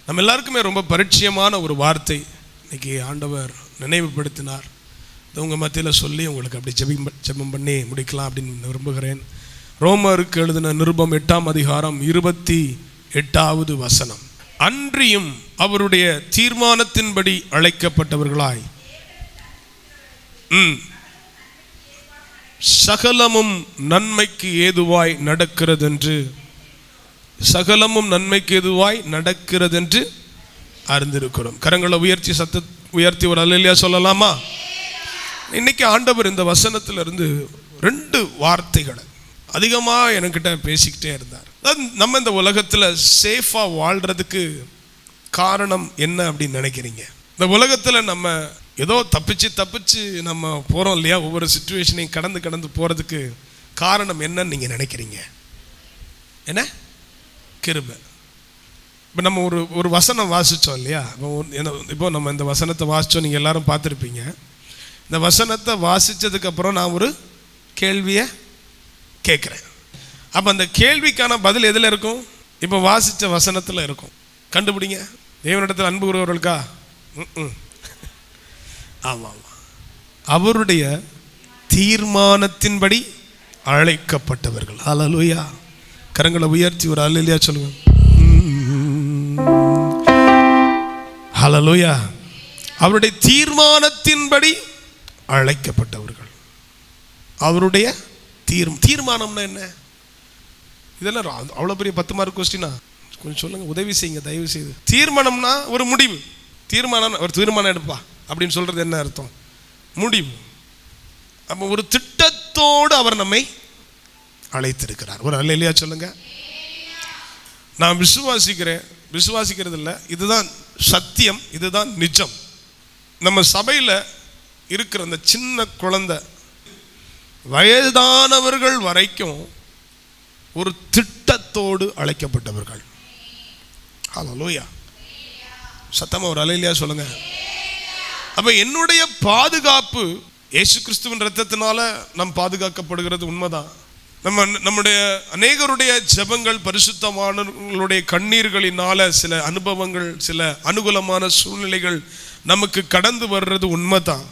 நம்ம எல்லாருக்குமே ரொம்ப பரிச்சயமான ஒரு வார்த்தை இன்னைக்கு ஆண்டவர் நினைவுபடுத்தினார். இது உங்கள் மத்தியில் சொல்லி உங்களுக்கு அப்படி ஜெபம் பண்ணி முடிக்கலாம் அப்படின்னு விரும்புகிறேன். ரோமருக்கு எழுதின நிருபம் 8ஆம் அதிகாரம் 28வது வசனம். அன்றியும் அவருடைய தீர்மானத்தின்படி அழைக்கப்பட்டவர்களாய் சகலமும் நன்மைக்கு ஏதுவாய் நடக்கிறதென்று அறிந்திருக்கிறோம். கரங்களை உயர்த்தி ஒரு அல்லேலூயா சொல்லலாமா? இன்னைக்கு ஆண்டவர் இந்த வசனத்திலிருந்து 2 வார்த்தைகளை அதிகமாக என்கிட்ட பேசிக்கிட்டே இருந்தார். நம்ம இந்த உலகத்தில் சேஃபாக வாழ்கிறதுக்கு காரணம் என்ன அப்படின்னு நினைக்கிறீங்க? இந்த உலகத்தில் நம்ம ஏதோ தப்பிச்சு நம்ம போகிறோம் இல்லையா? ஒவ்வொரு சிச்சுவேஷனையும் கடந்து போகிறதுக்கு காரணம் என்னன்னு நீங்கள் நினைக்கிறீங்க? என்ன? கிருபை. இப்போ நம்ம ஒரு வசனம் வாசித்தோம் இல்லையா? இப்போ நம்ம இந்த வசனத்தை வாசித்தோம், நீங்கள் எல்லாரும் பார்த்துருப்பீங்க. இந்த வசனத்தை வாசித்ததுக்கப்புறம் நான் ஒரு கேள்வியை கேட்குறேன். அப்போ அந்த கேள்விக்கான பதில் எதில் இருக்கும்? இப்போ வாசித்த வசனத்தில் இருக்கும். கண்டுபிடிங்க. தேவனிடத்தில் அன்பு கூறுவவர்களுக்கா? ஆமாம், அவருடைய தீர்மானத்தின்படி அழைக்கப்பட்டவர்கள். ஹல்லேலூயா. கரங்களை உயர்த்தி ஒரு அல்லேலூயா சொல்லுங்க. ஹல்லேலூயா. அவருடைய தீர்மானத்தின்படி அழைக்கப்பட்டவர்கள். அவருடைய தீர்மானம்னா என்ன? இதெல்லாம் அவ்வளோ பெரிய 10 மார்க் கொஸ்டினா? கொஞ்சம் சொல்லுங்க, உதவி செய்யுங்க தயவு செய்து. தீர்மானம்னா ஒரு முடிவு. ஒரு தீர்மானம் எடுப்பா அப்படின்னு சொல்றது என்ன அர்த்தம்? முடிவு. அப்போ ஒரு திட்டத்தோடு அவர் நம்மை அழைத்திருக்கிறார். ஒரு அல்லேலூயா சொல்லுங்க. நான் விசுவாசிக்கிறது இல்லை, இதுதான் சத்தியம், இதுதான் நிஜம். நம்ம சபையில் இருக்கிற அந்த சின்ன குழந்தை வயதானவர்கள் வரைக்கும் ஒரு திட்டத்தோடு அழைக்கப்பட்டவர்கள். ஹல்லேலூயா. சத்தமா ஒரு அல்லேலூயா சொல்லுங்க. அப்ப என்னுடைய பாதுகாப்பு இயேசு கிறிஸ்துவின் இரத்தத்தினால நாம் பாதுகாக்கப்படுகிறது உண்மைதான். நம்முடைய அநேகருடைய ஜெபங்கள், பரிசுத்தமானவர்களுடைய கண்ணீர்களினால சில அனுபவங்கள், சில அனுகூலமான சூழ்நிலைகள் நமக்கு கடந்து வர்றது உண்மைதான்.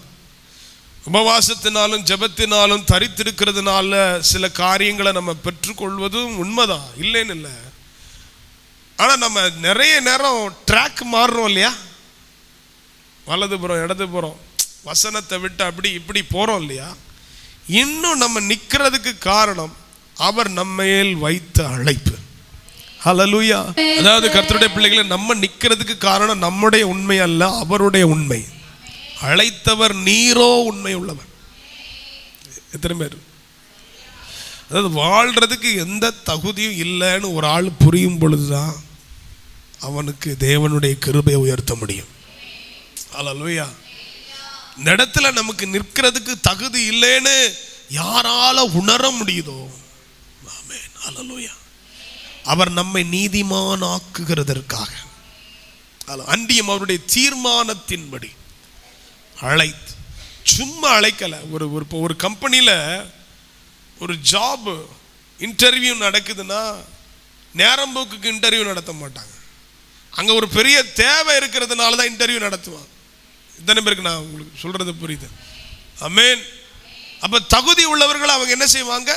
உபவாசத்தினாலும் ஜெபத்தினாலும் தரித்திருக்கிறதுனால சில காரியங்களை நம்ம பெற்றுக்கொள்வதும் உண்மைதான், இல்லைன்னு இல்லை. ஆனால் நம்ம நிறைய நேரம் ட்ராக் மாறுறோம் இல்லையா? வலதுபுறம் இடதுபுறம் வசனத்தை விட்டு அப்படி இப்படி போகிறோம் இல்லையா? இன்னும் நம்ம நிற்கிறதுக்கு காரணம் அவர் நம்மேல் வைத்த அழைப்பு. ஹல்லேலூயா. அதாவது கர்த்தருடைய பிள்ளைகளை நம்ம நிற்கிறதுக்கு காரணம் நம்முடைய உண்மை அல்ல, அவருடைய உண்மை. அழைத்தவர் நீரோ உண்மை உள்ளவர். எத்தனை பேர்? அதாவது வாழ்றதுக்கு எந்த தகுதியும் இல்லைன்னு ஒரு ஆள் புரியும் பொழுதுதான் அவனுக்கு தேவனுடைய கிருபையை உயர்த்த முடியும். ஹல்லேலூயா. இந்த இடத்துல நமக்கு நிற்கிறதுக்கு தகுதி இல்லைன்னு யாரால உணர முடியுதோ, ஆமென், ஹல்லேலூயா, அவர் நம்மை நீதிமான் ஆக்குகிறதற்காக அன்றியும் அவருடைய தீர்மானத்தின்படி அழைத்து, சும்மா அழைக்கல. ஒரு கம்பெனியில் ஒரு ஜாப் இன்டர்வியூ நடக்குதுன்னா நேரம்போக்குக்கு இன்டர்வியூ நடத்த மாட்டாங்க. அங்கே ஒரு பெரிய தேவை இருக்கிறதுனால தான் இன்டர்வியூ நடத்துவாங்க. இத்தனை பேருக்கு நான் உங்களுக்கு சொல்றது புரியுது? ஆமென். அப்போ தகுதி உள்ளவர்களை அவங்க என்ன செய்வாங்க?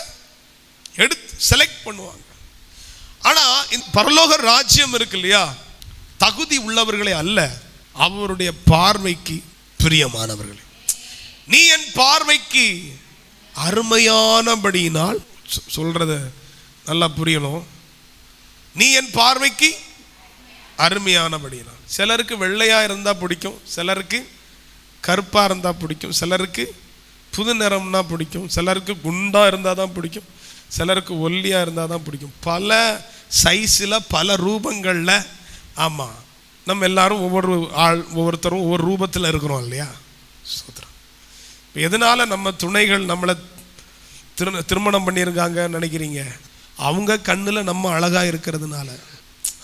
எடுத்து செலக்ட் பண்ணுவாங்க. ஆனால் இந்த பரலோக ராஜ்யம் இருக்கு இல்லையா, தகுதி உள்ளவர்களை அல்ல, அவருடைய பார்வைக்கு பிரியமானவர்களே. நீ என் பார்வைக்கு அருமையானபடியினால், சொல்றத நல்லா புரியணும், நீ என் பார்வைக்கு அருமையானபடியினால். சிலருக்கு வெள்ளையா இருந்தா பிடிக்கும், சிலருக்கு கருப்பா இருந்தா பிடிக்கும், சிலருக்கு புது நிறம்னா பிடிக்கும், சிலருக்கு குண்டா இருந்தா தான் பிடிக்கும், சிலருக்கு ஒல்லியா இருந்தா தான் பிடிக்கும். பல சைஸில் பல ரூபங்களில். ஆமாம், நம்ம எல்லாரும் ஒவ்வொருத்தரும் ஒவ்வொரு ரூபத்தில் இருக்கிறோம் இல்லையா? சோத்ரம். இப்போ எதனால நம்ம துணைகள் நம்மளை திருமணம் பண்ணியிருக்காங்க நினைக்கிறீங்க? அவங்க கண்ணில் நம்ம அழகாக இருக்கிறதுனால.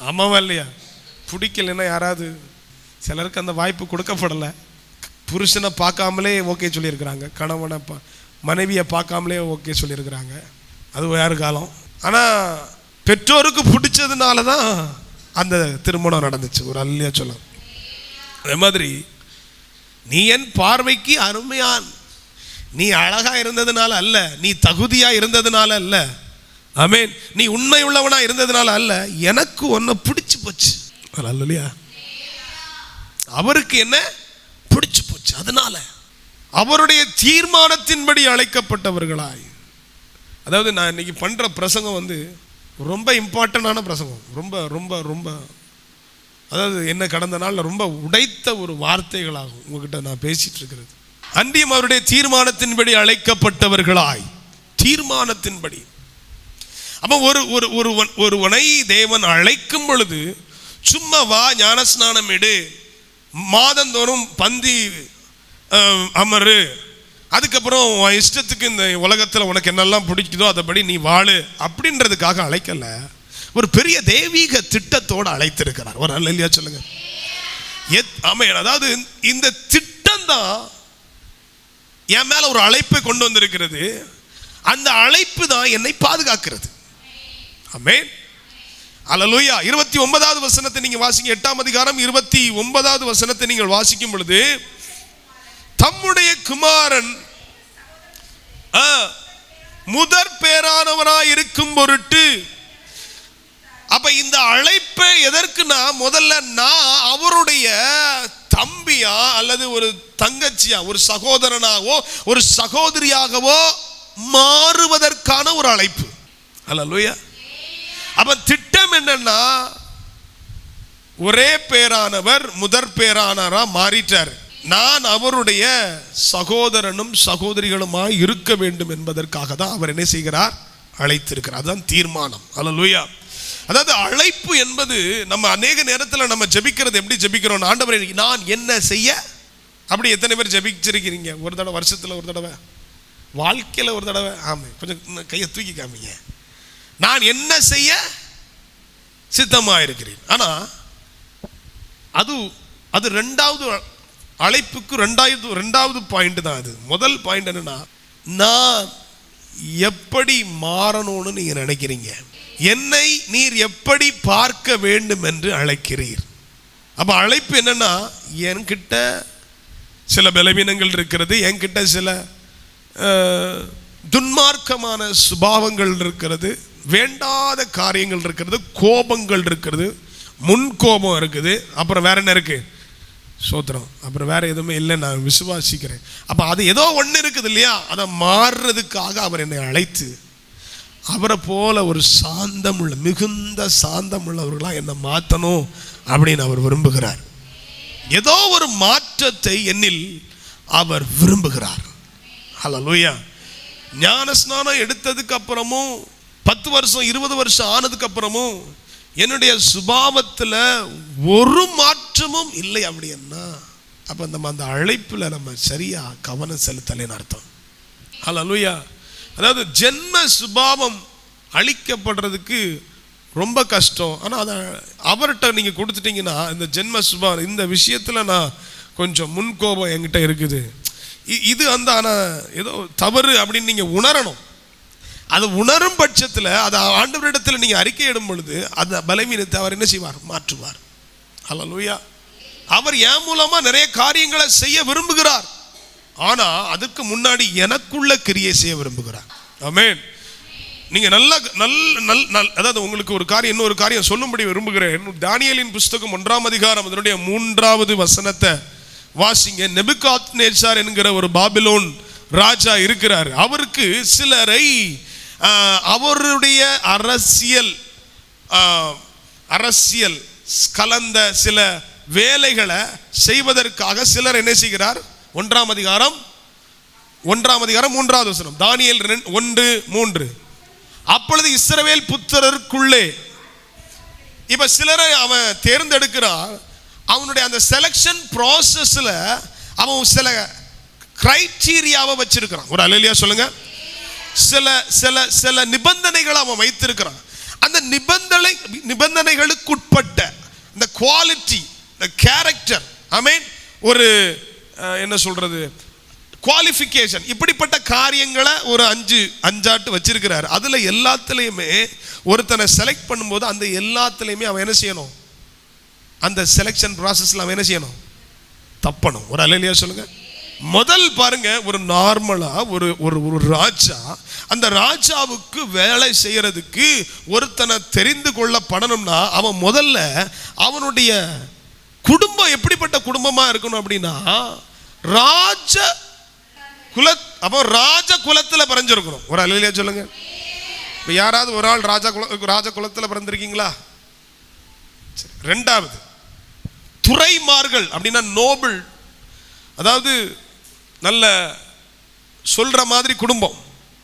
ஆமாவா இல்லையா? பிடிக்கலைன்னா யாராவது, சிலருக்கு அந்த வாய்ப்பு கொடுக்கப்படலை. புருஷனை பார்க்காமலே ஓகே சொல்லியிருக்கிறாங்க, கணவனை மனைவியை பார்க்காமலே ஓகே சொல்லியிருக்கிறாங்க. அது வேறு காலம். ஆனால் பெற்றோருக்கு பிடிச்சதுனால தான் அந்த திருமணம் நடந்துச்சு. ஒரு அல்லையா சொல்ல. அதே மாதிரி நீ என் பார்வைக்கு அருமையான், நீ அழகா இருந்ததுனால அல்ல, நீ தகுதியா இருந்ததுனால அல்ல, ஆமென், நீ உண்மை உள்ளவனா இருந்ததுனால அல்ல, எனக்கு ஒன்ன பிடிச்சு போச்சு. அல்லேலூயா. அவருக்கு என்ன பிடிச்சு போச்சு, அதனால அவருடைய தீர்மானத்தின்படி அழைக்கப்பட்டவர்களாய். அதாவது நான் இன்னைக்கு பண்ற பிரசங்கம் ரொம்ப இம்பார்ட்டன்டான பிரசங்கம். ரொம்ப ரொம்ப ரொம்ப அதாவது என்ன கடந்த நாளில் ரொம்ப உடைத்த ஒரு வார்த்தைகளாகும் உங்ககிட்ட நான் பேசிட்டு இருக்கிறது. அன்றியும் அவருடைய தீர்மானத்தின்படி அழைக்கப்பட்டவர்களாய். தீர்மானத்தின்படி. அப்போ ஒருவனை தேவன் அழைக்கும் பொழுது சும்மா வா, ஞானஸ்நானம் எடு, மாதந்தோறும் பந்தி அமரு, அதுக்கப்புறம் உன் இஷ்டத்துக்கு இந்த உலகத்தில் உனக்கு என்னெல்லாம் பிடிக்குதோ அதைப்படி நீ வாழு அப்படின்றதுக்காக அழைக்கல. ஒரு பெரிய தெய்வீக திட்டத்தோடு அழைத்திருக்கிறார். ஒரு அல்லேலூயா சொல்லுங்க. ஆமென். அதாவது இந்த திட்டம் தான் என் மேல ஒரு அழைப்பை கொண்டு வந்திருக்கிறது. அந்த அழைப்பு தான் என்னை பாதுகாக்கிறது. ஆமென். அல்லேலூயா. 29வது வசனத்தை நீங்க வாசிங்க. 8ஆம் அதிகாரம் 29வது வசனத்தை நீங்கள் வாசிக்கும் பொழுது, தம்முடைய குமாரன் முதற் பேரானவராய் இருக்கும் பொருட்டு. அப்ப இந்த அழைப்பை எதற்குனா, முதல்ல நான் அவருடைய தம்பியா அல்லது ஒரு தங்கச்சியா, ஒரு சகோதரனாகவோ ஒரு சகோதரியாகவோ மாறுவதற்கான ஒரு அழைப்பு. அல்லேலூயா. அப்ப திட்டம் என்னன்னா, ஒரே பேரானவர் முதற் பேரானவரா மாறிட்டார். நான் அவருடைய சகோதரனும் சகோதரிகளுமாய் இருக்க வேண்டும் என்பதற்காக தான் அவர் என்ன செய்கிறார், அழைத்திருக்கிறார். அதுதான் தீர்மானம். அல்லேலூயா. அதாவது அழைப்பு என்பது, நம்ம அநேக நேரத்தில் நம்ம ஜெபிக்கிறது எப்படி ஜெபிக்கிறோம், ஆண்டவரே நான் என்ன செய்ய. அப்படி எத்தனை பேர் ஜெபிச்சிருக்கிறீங்க? ஒரு தடவை, வருஷத்தில் ஒரு தடவை, வாழ்க்கையில் ஒரு தடவை? ஆமாம், கொஞ்சம் கையை தூக்கி காமிங்க. நான் என்ன செய்ய சித்தமாக இருக்கிறேன். ஆனால் அது ரெண்டாவது அழைப்புக்கு ரெண்டாவது பாயிண்ட் தான். அது முதல் பாயிண்ட் என்னன்னா, நான் எப்படி மாறணும்னு நீங்க நினைக்கிறீங்க, என்னை நீர் எப்படி பார்க்க வேண்டும் என்று அழைக்கிறீர். அப்ப அழைப்பு என்னன்னா, என்கிட்ட சில பலவீனங்கள் இருக்கிறது, என்கிட்ட சில துன்மார்க்கமான சுபாவங்கள் இருக்கிறது, வேண்டாத காரியங்கள் இருக்கிறது, கோபங்கள் இருக்கிறது, முன்கோபம் இருக்குது, அப்புறம் வேற என்ன இருக்கு, சோத்திரம், அப்புறம் வேற எதுவுமே இல்லை, நான் விசுவாசிக்கிறேன். அப்ப அது ஏதோ ஒன்று இருக்குது இல்லையா, அதை மாறுறதுக்காக அவர் என்னை அழைத்து அவரை போல ஒரு சாந்தமுள்ள, மிகுந்த சாந்தமுள்ளவர்களா என்னை மாற்றணும் அப்படின்னு அவர் விரும்புகிறார். ஏதோ ஒரு மாற்றத்தை என்னில் அவர் விரும்புகிறார். ஹல்லேலூயா. ஞானஸ்நானம் எடுத்ததுக்கு அப்புறமும் 10 வருஷம் 20 வருஷம் ஆனதுக்கு அப்புறமும் என்னுடைய சுபாவத்தில் ஒரு மாற்றமும் இல்லை அப்படின்னா, அப்போ நம்ம அந்த அழைப்பில் நம்ம சரியா கவனம் செலுத்தலைன்னு அர்த்தம். ஹல்லேலூயா. அதாவது ஜென்ம சுபாவம் அழிக்கப்படுறதுக்கு ரொம்ப கஷ்டம். ஆனால் அதை அவர்கிட்ட நீங்கள் கொடுத்துட்டீங்கன்னா, இந்த ஜென்ம சுபாவம், இந்த விஷயத்தில் நான் கொஞ்சம் முன்கோபம் என்கிட்ட இருக்குது, இது ஆனால் ஏதோ தவறு அப்படின்னு நீங்கள் உணரணும். அது உணரும் பட்சத்தில் அதை ஆண்டவரிடத்தில் நீங்கள் அறிக்கையிடும் பொழுது அந்த பலவீனத்தை அவர் என்ன செய்வார், மாற்றுவார். ஹல்லேலூயா. அவர் என் மூலமா நிறைய காரியங்களை செய்ய விரும்புகிறார். ஆனா அதுக்கு முன்னாடி எனக்குள்ள கிரியை செய்ய விரும்புகிறார். ஆமென். நீங்க அதாவது உங்களுக்கு ஒரு காரியம், இன்னொரு காரியம் சொல்லும்படி விரும்புகிறேன். தானியேலின் புஸ்தகம் 1ஆம் அதிகாரம் அதனுடைய 3வது வசனத்தை வாசிங்க. நெபுகாத்நேச்சார் என்கிற ஒரு பாபிலோன் ராஜா இருக்கிறார். அவருக்கு சிலரை அவருடைய அரசியல் கலந்த சில வேலைகளை செய்வதற்காக சிலர் என்ன செய்கிறார். 1ஆம் அதிகாரம் 3வது வசனம், தானியேல் 1:3. அப்பொழுது இஸ்ரவேல் புத்திரருக்குள்ளே, இப்ப சிலரை அவன் தேர்ந்தெடுக்கிறான். அவனுடைய அந்த செலக்ஷன் ப்ராசஸ்ல அவன் சில கிரைட்டீரியாவை வச்சிருக்கிறான். ஒரு அல்லேலூயா சொல்லுங்க. சில சில சில நிபந்தனைகளை அவன் வைத்திருக்கிறான். அந்த நிபந்தனைகளுக்குட்பட்ட இந்த குவாலிட்டி, இந்த கேரக்டர், ஆமென், ஒரு என்ன சொல்றது, குவாலிஃபிகேஷன், இப்படிப்பட்ட காரியங்களை ஒரு 5 வச்சிருக்கிறார். அதுல எல்லாத்துலயுமே ஒருத்தனை செலக்ட் பண்ணும்போது அந்த எல்லாத்துலயுமே அவன் என்ன செய்யணும், அந்த செலெக்ஷன் ப்ராசஸ்ல அவன் என்ன செய்யணும்? தப்பணும். ஒரு அல்லேலூயா சொல்லுங்க. முதல் பாருங்க, ஒரு நார்மலா ஒரு ஒரு ராஜா, அந்த ராஜாவுக்கு வேலை செய்யறதுக்கு ஒருத்தனை தெரிந்து கொள்ளப்படணும்னா அவன் முதல்ல அவனுடைய குடும்பம் எப்படிப்பட்ட குடும்பமா இருக்கணும் அப்படின்னா, ராஜ குலத்துல பிறந்திருக்கணும். ஒரு அல்லேலூயா சொல்லுங்க. இப்ப யாராவது ஒரு ஆள் ராஜ குலத்துல பிறந்திருக்கீங்களா? ரெண்டாவது, துரைமார்கள் அப்படின்னா நோபிள், அதாவது நல்ல சொல்ற மாதிரி குடும்பம்.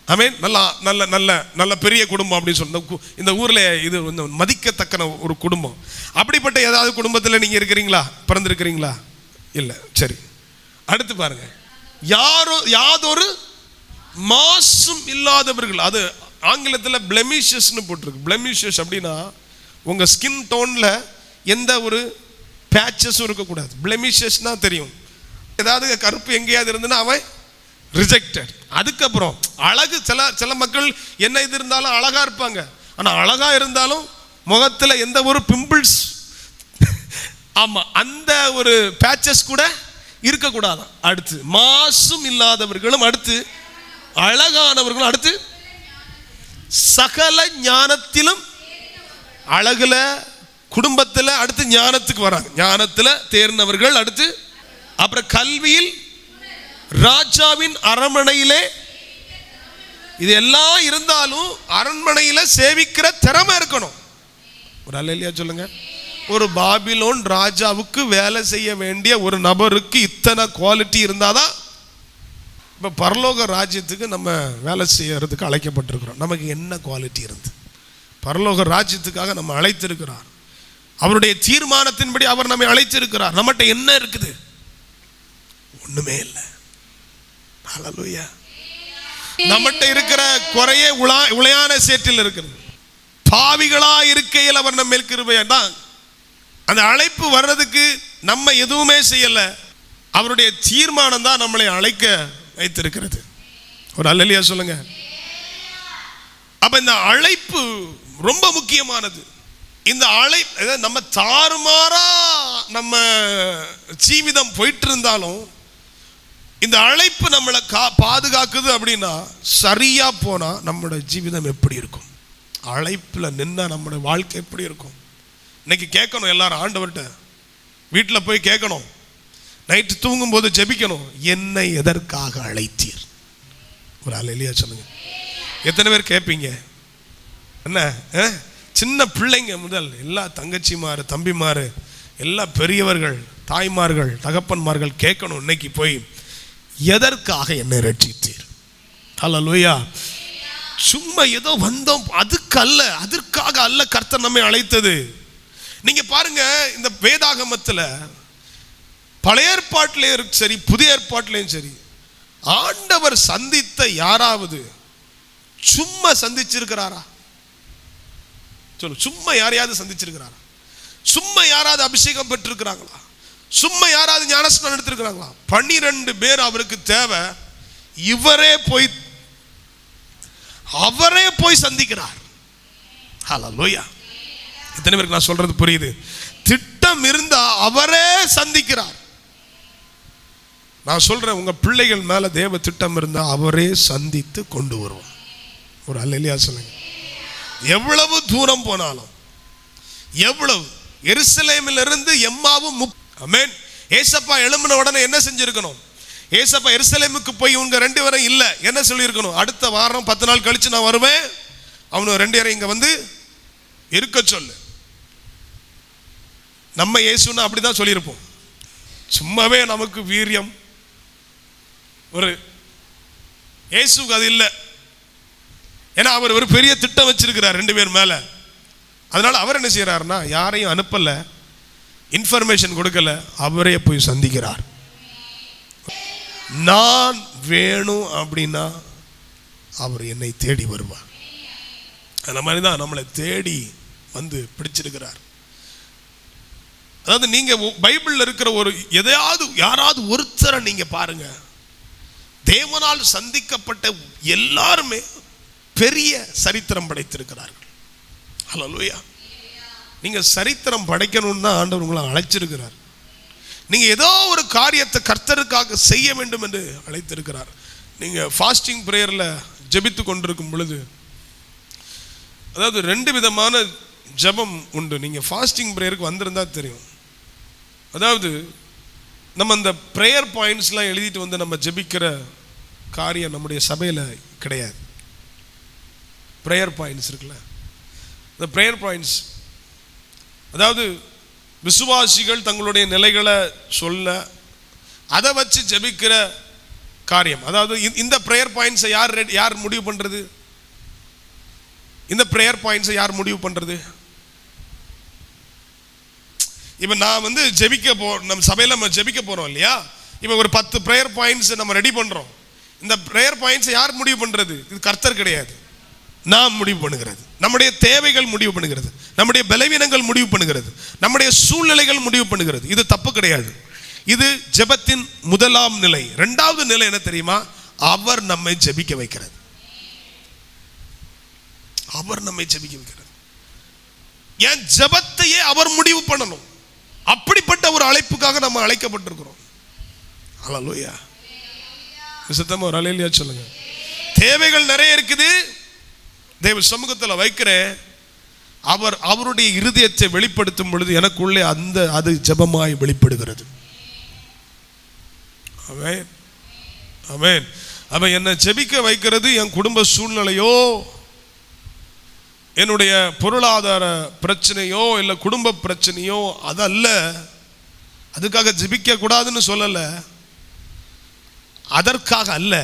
ஆமென். நல்ல நல்ல நல்ல நல்ல பெரிய குடும்பம் அப்படின்னு சொன்ன இந்த ஊர்ல இது மதிக்கத்தக்க ஒரு குடும்பம். அப்படிப்பட்ட ஏதாவது குடும்பத்தில் நீங்க இருக்கிறீங்களா? பிறந்திருக்கிறீங்களா? இல்லை. சரி, அடுத்து பாருங்க, யாதொரு மாசும் இல்லாதவர்கள். அது ஆங்கிலத்தில் பிளெமிஷஸ்னு போட்டிருக்கு. பிளெமிஷஸ் அப்படின்னா உங்க ஸ்கின் டோன்ல எந்த ஒரு பேச்சஸும் இருக்கக்கூடாது. பிளெமிஷஸ்னா தெரியும், ஏதாவது கருப்பு எங்கேயாவது இருந்துன்னா அவன் ரிஜெக்டட். அதுக்கப்புறம் அழகு, சில மக்கள் என்ன இது இருந்தாலும் அழகா இருப்பாங்க, ஆனா அழகா இருந்தாலும் முகத்துல எந்த ஒரு பிம்பிள்ஸ், ஆமா, அந்த ஒரு பேச்சஸ் கூட இருக்கக்கூடாது. அடுத்து மாசும் இல்லாதவர்களும், அடுத்து அழகானவர்களும், அடுத்து சகல ஞானத்திலும், அழகுல, குடும்பத்துல, அடுத்து ஞானத்துக்கு வராங்க, ஞானத்துல தேர்ந்தவர்கள், அடுத்து அப்புறம் கல்வியில், ராஜாவின் அரண்மனையிலே, இது எல்லாம் இருந்தாலும் அரண்மனையில சேவிக்கிற திறமை இருக்கணும். ஒரு அல்லேலூயா சொல்லுங்க. ஒரு பாபிலோன் ராஜாவுக்கு வேலை செய்ய வேண்டிய ஒரு நபருக்கு இத்தனை குவாலிட்டி இருந்தாதான் இப்ப பரலோக ராஜ்யத்துக்கு நம்ம வேலை செய்யறதுக்கு அழைக்கப்பட்டிருக்கிறோம். நமக்கு என்ன குவாலிட்டி இருந்து பரலோக ராஜ்யத்துக்காக நம்ம அழைத்திருக்கிறார்? அவருடைய தீர்மானத்தின்படி அவர் நம்மை அழைத்திருக்கிறார். நம்மகிட்ட என்ன இருக்குது? ஒண்ணுமே இல்லை. ஹல்லேலூயா. நம்மகிட்ட இருக்கிற குறையே உளையான சேற்றில் இருக்கிறது. பாவிகளா இருக்கையில் அவர் நம்ம கிருபையா தான். அந்த அழைப்பு வர்றதுக்கு நம்ம எதுவுமே செய்யல, அவருடைய தீர்மானம் தான் நம்மளை அழைக்க வைத்திருக்கிறது. ஒரு அல்லேலூயா சொல்லுங்க. அப்ப இந்த அழைப்பு ரொம்ப முக்கியமானது. இந்த அழைப்பு நம்ம தாறுமாறா நம்ம ஜீவிதம் போயிட்டு இருந்தாலும் இந்த அழைப்பு நம்மளை பாதுகாக்குது. அப்படின்னா சரியா போனா நம்மளோட ஜீவிதம் எப்படி இருக்கும்? அழைப்புல நின்னா நம்மளோட வாழ்க்கை எப்படி இருக்கும்? இன்னைக்கு கேட்கணும் எல்லாரும் ஆண்டவர்கிட்ட, வீட்டில் போய் கேட்கணும், நைட்டு தூங்கும் போது ஜெபிக்கணும், என்னை எதற்காக அழைத்தீர்? ஒரு அல்லேலூயா சொல்லுங்க. எத்தனை பேர் கேட்பீங்க? என்ன சின்ன பிள்ளைங்க முதல் எல்லா தங்கச்சிமாரு, தம்பிமாரு, எல்லா பெரியவர்கள், தாய்மார்கள், தகப்பன்மார்கள் கேட்கணும் இன்னைக்கு போய், எதற்காக என்னை ரட்சித்தீர்? ஹல்லேலூயா. சும்மா ஏதோ வந்தோம் அதுக்கல்ல, அதற்காக அல்ல கர்த்தர் நம்மை அழைத்தது. நீங்க பாருங்க, இந்த வேதாகமத்தில் பழைய ஏற்பாட்டிலேயும் சரி புதிய ஏற்பாட்டிலேயும் சரி, ஆண்டவர் சந்தித்த யாராவது சும்மா சந்திச்சிருக்கிறாரா? சொல்லு, சும்மா யாரையாவது சந்திச்சிருக்கிறாரா? சும்மா யாராவது அபிஷேகம் பெற்றிருக்கிறாங்களா? சும்மா யாராவது ஞானஸ்நானம் எடுத்திருக்கிறாங்களா? 12 பேர் அவருக்கு தேவை. அவரே போய் சந்திக்கிறார். ஹல்லேலூயா. எத்தனை பேருக்கு நான் சொல்றது புரியுது? திட்டம் இருந்தா அவரே சந்திக்கிறார். நான் சொல்றேன், உங்க பிள்ளைகள் மேல தேவ திட்டம் இருந்தா அவரே சந்தித்து கொண்டு வருவார். ஒரு அல்லேலூயா சொல்லுங்க. எவ்வளவு தூரம் போனாலும், எவ்வளவு எருசலேமில் இருந்து எம்மாவும், ஆமென், ஏசப்பா எழும்பின உடனே என்ன செஞ்சிருக்கணும்? ஏசப்பா எருசலேமுக்கு போய் இவங்க 2 பேரும் இல்ல, என்ன சொல்லியிருக்கணும்? அடுத்த வாரம் 10 நாள் கழிச்சு நான் வருவேன், அவனு 2 பேரும் இங்க வந்து இருக்க சொல்லு. நம்ம இயேசுன்னா அப்படிதான் சொல்லியிருப்போம். சும்மாவே நமக்கு வீரியம், ஒரு இயேசுக்கு அது இல்லை. ஏன்னா அவர் ஒரு பெரிய திட்டம் வச்சிருக்கிறார் 2 பேர் மேல. அதனால அவர் என்ன செய்யறாருன்னா, யாரையும் அனுப்பல, இன்ஃபர்மேஷன் கொடுக்கல, அவரே போய் சந்திக்கிறார். நான் வேணும் அப்படின்னா அவர் என்னை தேடி வருவார். அந்த மாதிரி தான் நம்மளை தேடி வந்து பிடிச்சிருக்கிறார். அதாவது நீங்க பைபிள்ல இருக்கிற ஒரு எதையாவது யாராவது ஒருத்தரை நீங்க பாருங்க, தேவனால் சந்திக்கப்பட்ட எல்லாருமே பெரிய சரித்திரம் படைத்திருக்கிறார்கள். ஹல்லேலூயா. நீங்க சரித்திரம் படைக்கணும்னு தான் ஆண்டவர் உங்களை அழைச்சிருக்கிறார். நீங்க ஏதோ ஒரு காரியத்தை கர்த்தருக்காக செய்ய வேண்டும் என்று அழைத்திருக்கிறார். நீங்க ஃபாஸ்டிங் பிரேயர்ல ஜெபித்து கொண்டிருக்கும் பொழுது, அதாவது 2 விதமான ஜெபம் உண்டு. நீங்க ஃபாஸ்டிங் பிரேயருக்கு வந்திருந்தா தெரியும். அதாவது நம்ம அந்த ப்ரேயர் பாயிண்ட்ஸ்லாம் எழுதிட்டு வந்து நம்ம ஜெபிக்கிற காரியம் நம்முடைய சபையில் கிடையாது. ப்ரேயர் பாயிண்ட்ஸ் இருக்குல்ல, இந்த ப்ரேயர் பாயிண்ட்ஸ் அதாவது விசுவாசிகள் தங்களுடைய நிலைகளை சொல்ல அதை வச்சு ஜெபிக்கிற காரியம். அதாவது இந்த ப்ரேயர் பாயிண்ட்ஸை யார் முடிவு பண்ணுறது? இந்த ப்ரேயர் பாயிண்ட்ஸை யார் முடிவு பண்ணுறது? இப்போ நான் வந்து நம்ம சபையில் நம்ம ஜெபிக்க போகிறோம் இல்லையா? இப்போ ஒரு 10 ப்ரேயர் பாயிண்ட்ஸ் நம்ம ரெடி பண்ணுறோம். இந்த ப்ரேயர் பாயிண்ட்ஸை யார் முடிவு பண்ணுறது? இது கர்த்தர் கிடையாது, நாம் முடிவு பண்ணுகிறது. நம்முடைய தேவைகள் முடிவு பண்ணுகிறது, நம்முடைய பலவீனங்கள் முடிவு பண்ணுகிறது, நம்முடைய சூழ்நிலைகள் முடிவு பண்ணுகிறது. இது தப்பு கிடையாது. இது ஜெபத்தின் முதலாம் நிலை. 2வது நிலை என்ன தெரியுமா? அவர் நம்மை ஜெபிக்க வைக்கிறது. அவர் நம்மை ஜெபிக்க வைக்கிறது. என் ஜெபத்தையே அவர் முடிவு பண்ணணும். அப்படிப்பட்ட ஒரு அழைப்புக்காக நம்ம அழைக்கப்பட்டிருக்கிறோம். ஹல்லேலூயா. சத்தமா ஒரு ஹல்லேலூயா சொல்லுங்க. தேவைகள் நிறைய இருக்குது, தேவ சமூகத்தில் வைக்கிறேன். அவருடைய இருதயத்தை வெளிப்படுத்தும் பொழுது எனக்குள்ளே அது ஜெபமாய் வெளிப்படுகிறது. ஆமென், ஆமென். அப்ப என்னை ஜெபிக்க வைக்கிறது என் குடும்ப சூழ்நிலையோ, என்னுடைய பொருளாதார பிரச்சனையோ, இல்லை குடும்ப பிரச்சனையோ அதல்ல. அதுக்காக ஜெபிக்க கூடாதுன்னு சொல்லல, அதற்காக அல்ல.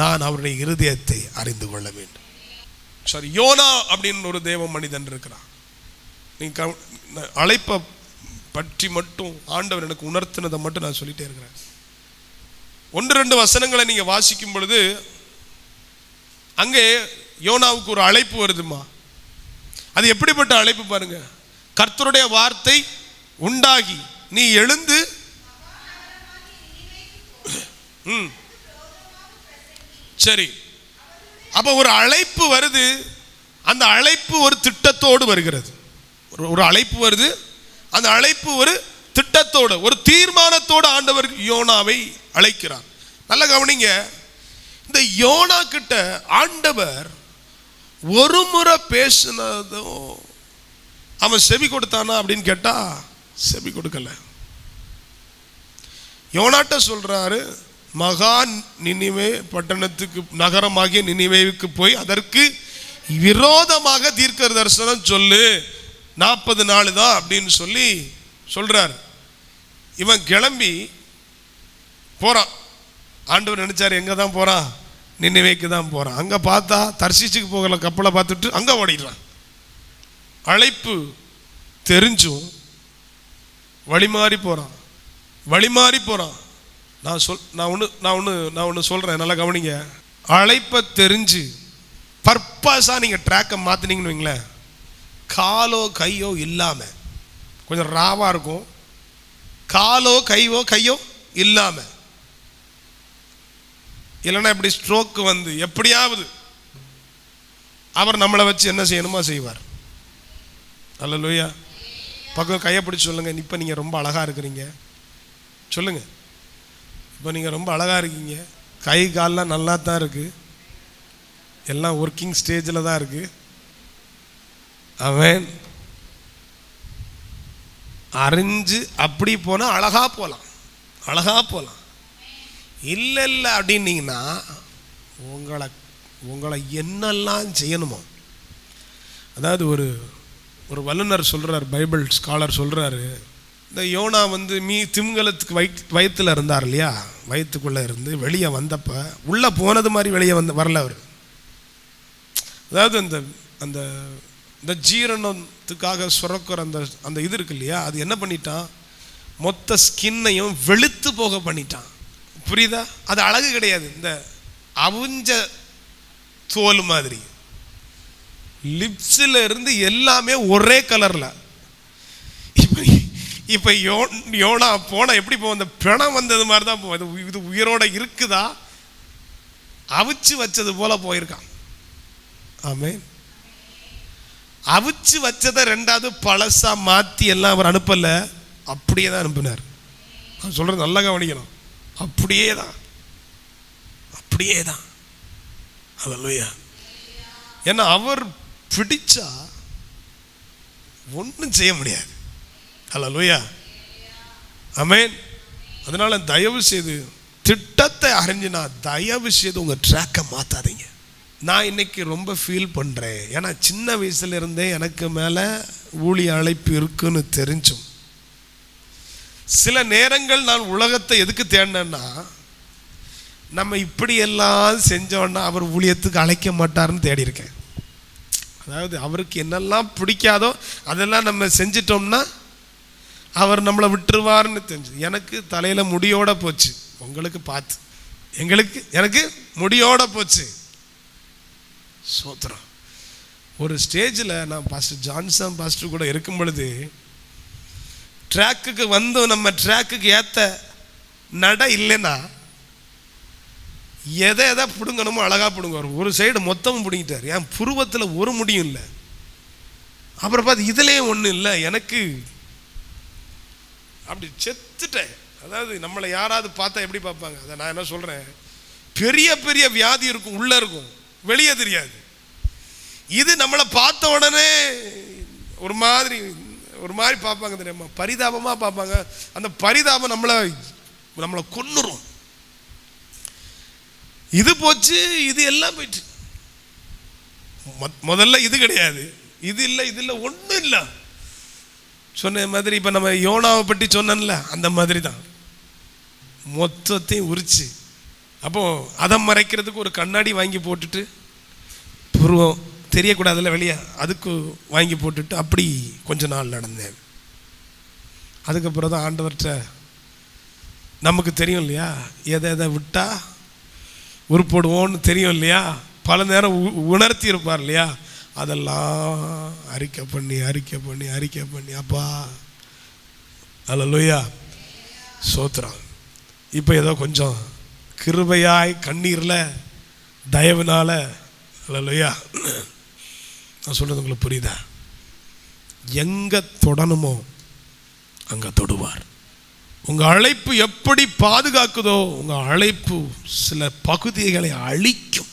நான் அவருடைய இருதயத்தை அறிந்து கொள்ள வேண்டும். சரி, யோனா அப்படின்னு ஒரு தேவ மனிதன் இருக்கிறான். நீங்க அழைப்பை பற்றி மட்டும் ஆண்டவர் எனக்கு உணர்த்தினதை மட்டும் நான் சொல்லிட்டே இருக்கிறேன். 1-2 வசனங்களை நீங்க வாசிக்கும் பொழுது அங்கே யோனாவுக்கு ஒரு அழைப்பு வருதுமா. அது எப்படிப்பட்ட அழைப்பு பாருங்க. கர்த்தருடைய வார்த்தை உண்டாகி நீ எழுந்து சரி, அப்ப ஒரு அழைப்பு வருது. அந்த அழைப்பு ஒரு திட்டத்தோடு வருகிறது. ஒரு அழைப்பு வருது. அந்த அழைப்பு ஒரு திட்டத்தோடு, ஒரு தீர்மானத்தோடு ஆண்டவர் யோனாவை அழைக்கிறார். நல்ல கவனிங்க. இந்த யோனா கிட்ட ஆண்டவர் ஒரு முறை பேசினதோ அவன் செவி கொடுத்தானா அப்படின்னு கேட்டா செவி கொடுக்கல. யோனாட்ட சொல்றாரு, மகா நினிவே பட்டணத்துக்கு, நகரமாகிய நினிவேவுக்கு போய் அதற்கு விரோதமாக தீர்க்க தரிசனம் சொல்லு, 40 நாள் தான் அப்படின்னு சொல்லி சொல்றார். இவன் கிளம்பி போறான். ஆண்டவர் நினைச்சாரு எங்க தான் போறான்? நினிவேக்கு தான் போறான். அங்க பார்த்தா தர்சீசுக்கு போகல கப்பலை பார்த்துட்டு அங்க ஓடிடுறான். அழைப்பு தெரிஞ்சும் வழிமாறி போறான். நான் ஒன்று சொல்றேன், நல்லா கவனிங்க. அழைப்பை தெரிஞ்சு பர்பஸா நீங்க ட்ராக்கை மாத்தினீங்கன்னு வைங்களேன், காலோ கையோ இல்லாம, கொஞ்சம் ராவா இருக்கும், காலோ கையோ இல்லாம, இல்லைன்னா இப்படி ஸ்ட்ரோக் வந்து எப்படியாவது அவர் நம்மளை வச்சு என்ன செய்யணுமா செய்வார். அல்லேலூயா. பக்கம் கையை பிடிச்சி சொல்லுங்க, இப்போ நீங்க ரொம்ப அழகா இருக்கிறீங்க சொல்லுங்க. இப்போ நீங்க ரொம்ப அழகா இருக்கீங்க, கை கால்லாம் நல்லா தான் இருக்கு, எல்லாம் ஒர்க்கிங் ஸ்டேஜில் தான் இருக்கு. அவன் அறிஞ்சு அப்படி போனா அழகா போலாம். இல்லை அப்படின்னீங்கன்னா உங்களை என்னெல்லாம் செய்யணுமோ. அதாவது ஒரு வல்லுனர் சொல்றார், பைபிள் ஸ்காலர் சொல்றாரு, இந்த யோனா வந்து திமிங்கலத்துக்கு வயிற்றுல இருந்தார் இல்லையா, வயிற்றுக்குள்ளே இருந்து வெளியே வந்தப்ப உள்ளே போனது மாதிரி வெளியே வரல அவர். அதாவது அந்த இந்த ஜீரணத்துக்காக சுரக்கிற அந்த இது இருக்கு இல்லையா, அது என்ன பண்ணிட்டான், மொத்த ஸ்கின்னையும் வெளுத்து போக பண்ணிட்டான். புரியுதா? அது அழகு கிடையாது, இந்த அவுஞ்ச தோல் மாதிரி. லிப்ஸ்ல இருந்து எல்லாமே ஒரே கலர்ல. இப்ப யோனா போனா எப்படி போவோம், அந்த பிணம் வந்தது மாதிரி தான் போவோம். இது உயிரோட இருக்குதா, அவிச்சு வச்சது போல போயிருக்கான். ஆமென். அவிச்சு வச்சதை ரெண்டாவது பழசா மாற்றி எல்லாம் அவர் அனுப்பல, அப்படியே தான் அனுப்பினார். நான் சொல்றது நல்லா கவனிக்கணும். அப்படியே தான், அப்படியே தான். ஹல்லேலூயா. ஏன்னா அவர் பிடிச்சா ஒன்றும் செய்ய முடியாது. ஹல்லேலூயா. ஆமென். அதனால தயவு செய்து திட்டத்தை அறிஞ்சினா தயவு செய்து உங்க ட்ராக்கை மாத்தாதீங்க. நான் இன்னைக்கு ரொம்ப ஃபீல் பண்றேன். ஏன்னா சின்ன வயசுல இருந்தே எனக்கு மேல ஊழிய அழைப்பு இருக்குன்னு தெரிஞ்சும் சில நேரங்கள் நான் உலகத்தை எதுக்கு தேடினேன்னா, நம்ம இப்படி எல்லாம் செஞ்சோன்னா அவர் ஊழியத்துக்கு அழைக்க மாட்டாருன்னு தேடி இருக்கேன். அதாவது அவருக்கு என்னெல்லாம் பிடிக்காதோ அதெல்லாம் நம்ம செஞ்சிட்டோம்னா அவர் நம்மளை விட்டுருவார்னு தெரிஞ்சு எனக்கு தலையில் முடியோட போச்சு. உங்களுக்கு பார்த்து எனக்கு முடியோட போச்சு. சோத்திரம். ஒரு ஸ்டேஜில் நான் பாஸ்டர் ஜான்சன் பாஸ்டர் கூட இருக்கும் பொழுது ட்ராக்குக்கு வந்து நம்ம ட்ராக்குக்கு ஏற்ற நட இல்லைன்னா எதை பிடுங்கணுமோ அழகாக பிடுங்குவார். ஒரு சைடு மொத்தமும் பிடுங்கிட்டார். என் புருவத்தில் ஒரு முடியும் இல்லை. அப்புறம் பார்த்து இதுலேயும் ஒன்றும் இல்லை. எனக்கு அப்படி செத்துட்டேன். அதாவது நம்மளை யாராவது பார்த்தா எப்படி பார்ப்பாங்க? அதை நான் என்ன சொல்கிறேன், பெரிய பெரிய வியாதி இருக்கும், உள்ளே இருக்கும், வெளியே தெரியாது. இது நம்மளை பார்த்த உடனே ஒரு மாதிரி பார்ப்பாங்க தெரியுமா, பரிதாபமாக பார்ப்பாங்க. அந்த பரிதாபம் நம்மளை கொன்னுரும். இது போச்சு, இது எல்லாம் போயிட்டு. முதல்ல இது கிடையாது, இது இல்லை ஒன்றும் இல்லை. சொன்ன மாதிரி இப்போ நம்ம யோனாவை பற்றி சொன்னேன்ல, அந்த மாதிரி தான் மொத்தத்தையும் உரிச்சு. அப்போ அதை மறைக்கிறதுக்கு ஒரு கண்ணாடி வாங்கி போட்டுட்டு, புருவம் தெரியக்கூடாதுல்ல வெளியே, அதுக்கு வாங்கி போட்டுட்டு அப்படி கொஞ்ச நாள் நடந்தேன். அதுக்கப்புறம் தான் ஆண்டவர்கிட்ட நமக்கு தெரியும் இல்லையா, எதை விட்டா உருப்படுவோன்னு தெரியும் இல்லையா, பல நேரம் உணர்த்தி இருப்பார் இல்லையா, அதெல்லாம் அறிக்கை பண்ணி அப்பா அல்லேலூயா சோத்திரம். இப்போ ஏதோ கொஞ்சம் கிருபையாய் கண்ணீரில் தயவுனால அல்லேலூயா. நான் சொல்றது உங்களுக்கு புரியுதா? எங்க தொடணுமோ அங்க தொடுவார். உங்க அழைப்பு எப்படி பாதுகாக்குதோ, உங்க அழைப்பு சில பகுதிகளை அழிக்கும்.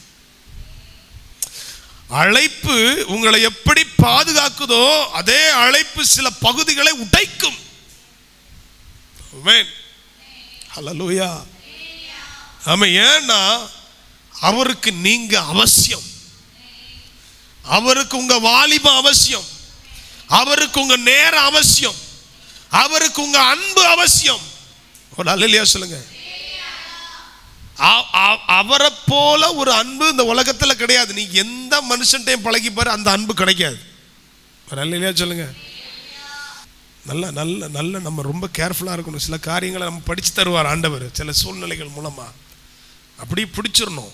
அழைப்பு உங்களை எப்படி பாதுகாக்குதோ அதே அழைப்பு சில பகுதிகளை உடைக்கும். ஆமென். ஹல்லேலூயா. ஆமென். ஏன்னா அவருக்கு நீங்க அவசியம், அவருக்கு உங்க வாலிபம் அவசியம், அவருக்கு உங்க நேரம் அவசியம், அவருக்கு உங்க அன்பு அவசியம். ஒரு அல்லேலூயா சொல்லுங்க. அவரை போல ஒரு அன்பு இந்த உலகத்துல கிடையாது. நீ எந்த மனுஷன்டையும் பழகி பாரு, அந்த அன்பு கிடைக்காது. ஒரு அல்லேலூயா சொல்லுங்க. நல்ல நல்ல நல்ல நம்ம ரொம்ப கேர்ஃபுல்லா இருக்கணும். சில காரியங்களை நம்ம படிச்சு தருவார் ஆண்டவர் சில சூழ்நிலைகள் மூலமா, அப்படி பிடிச்சிடணும்.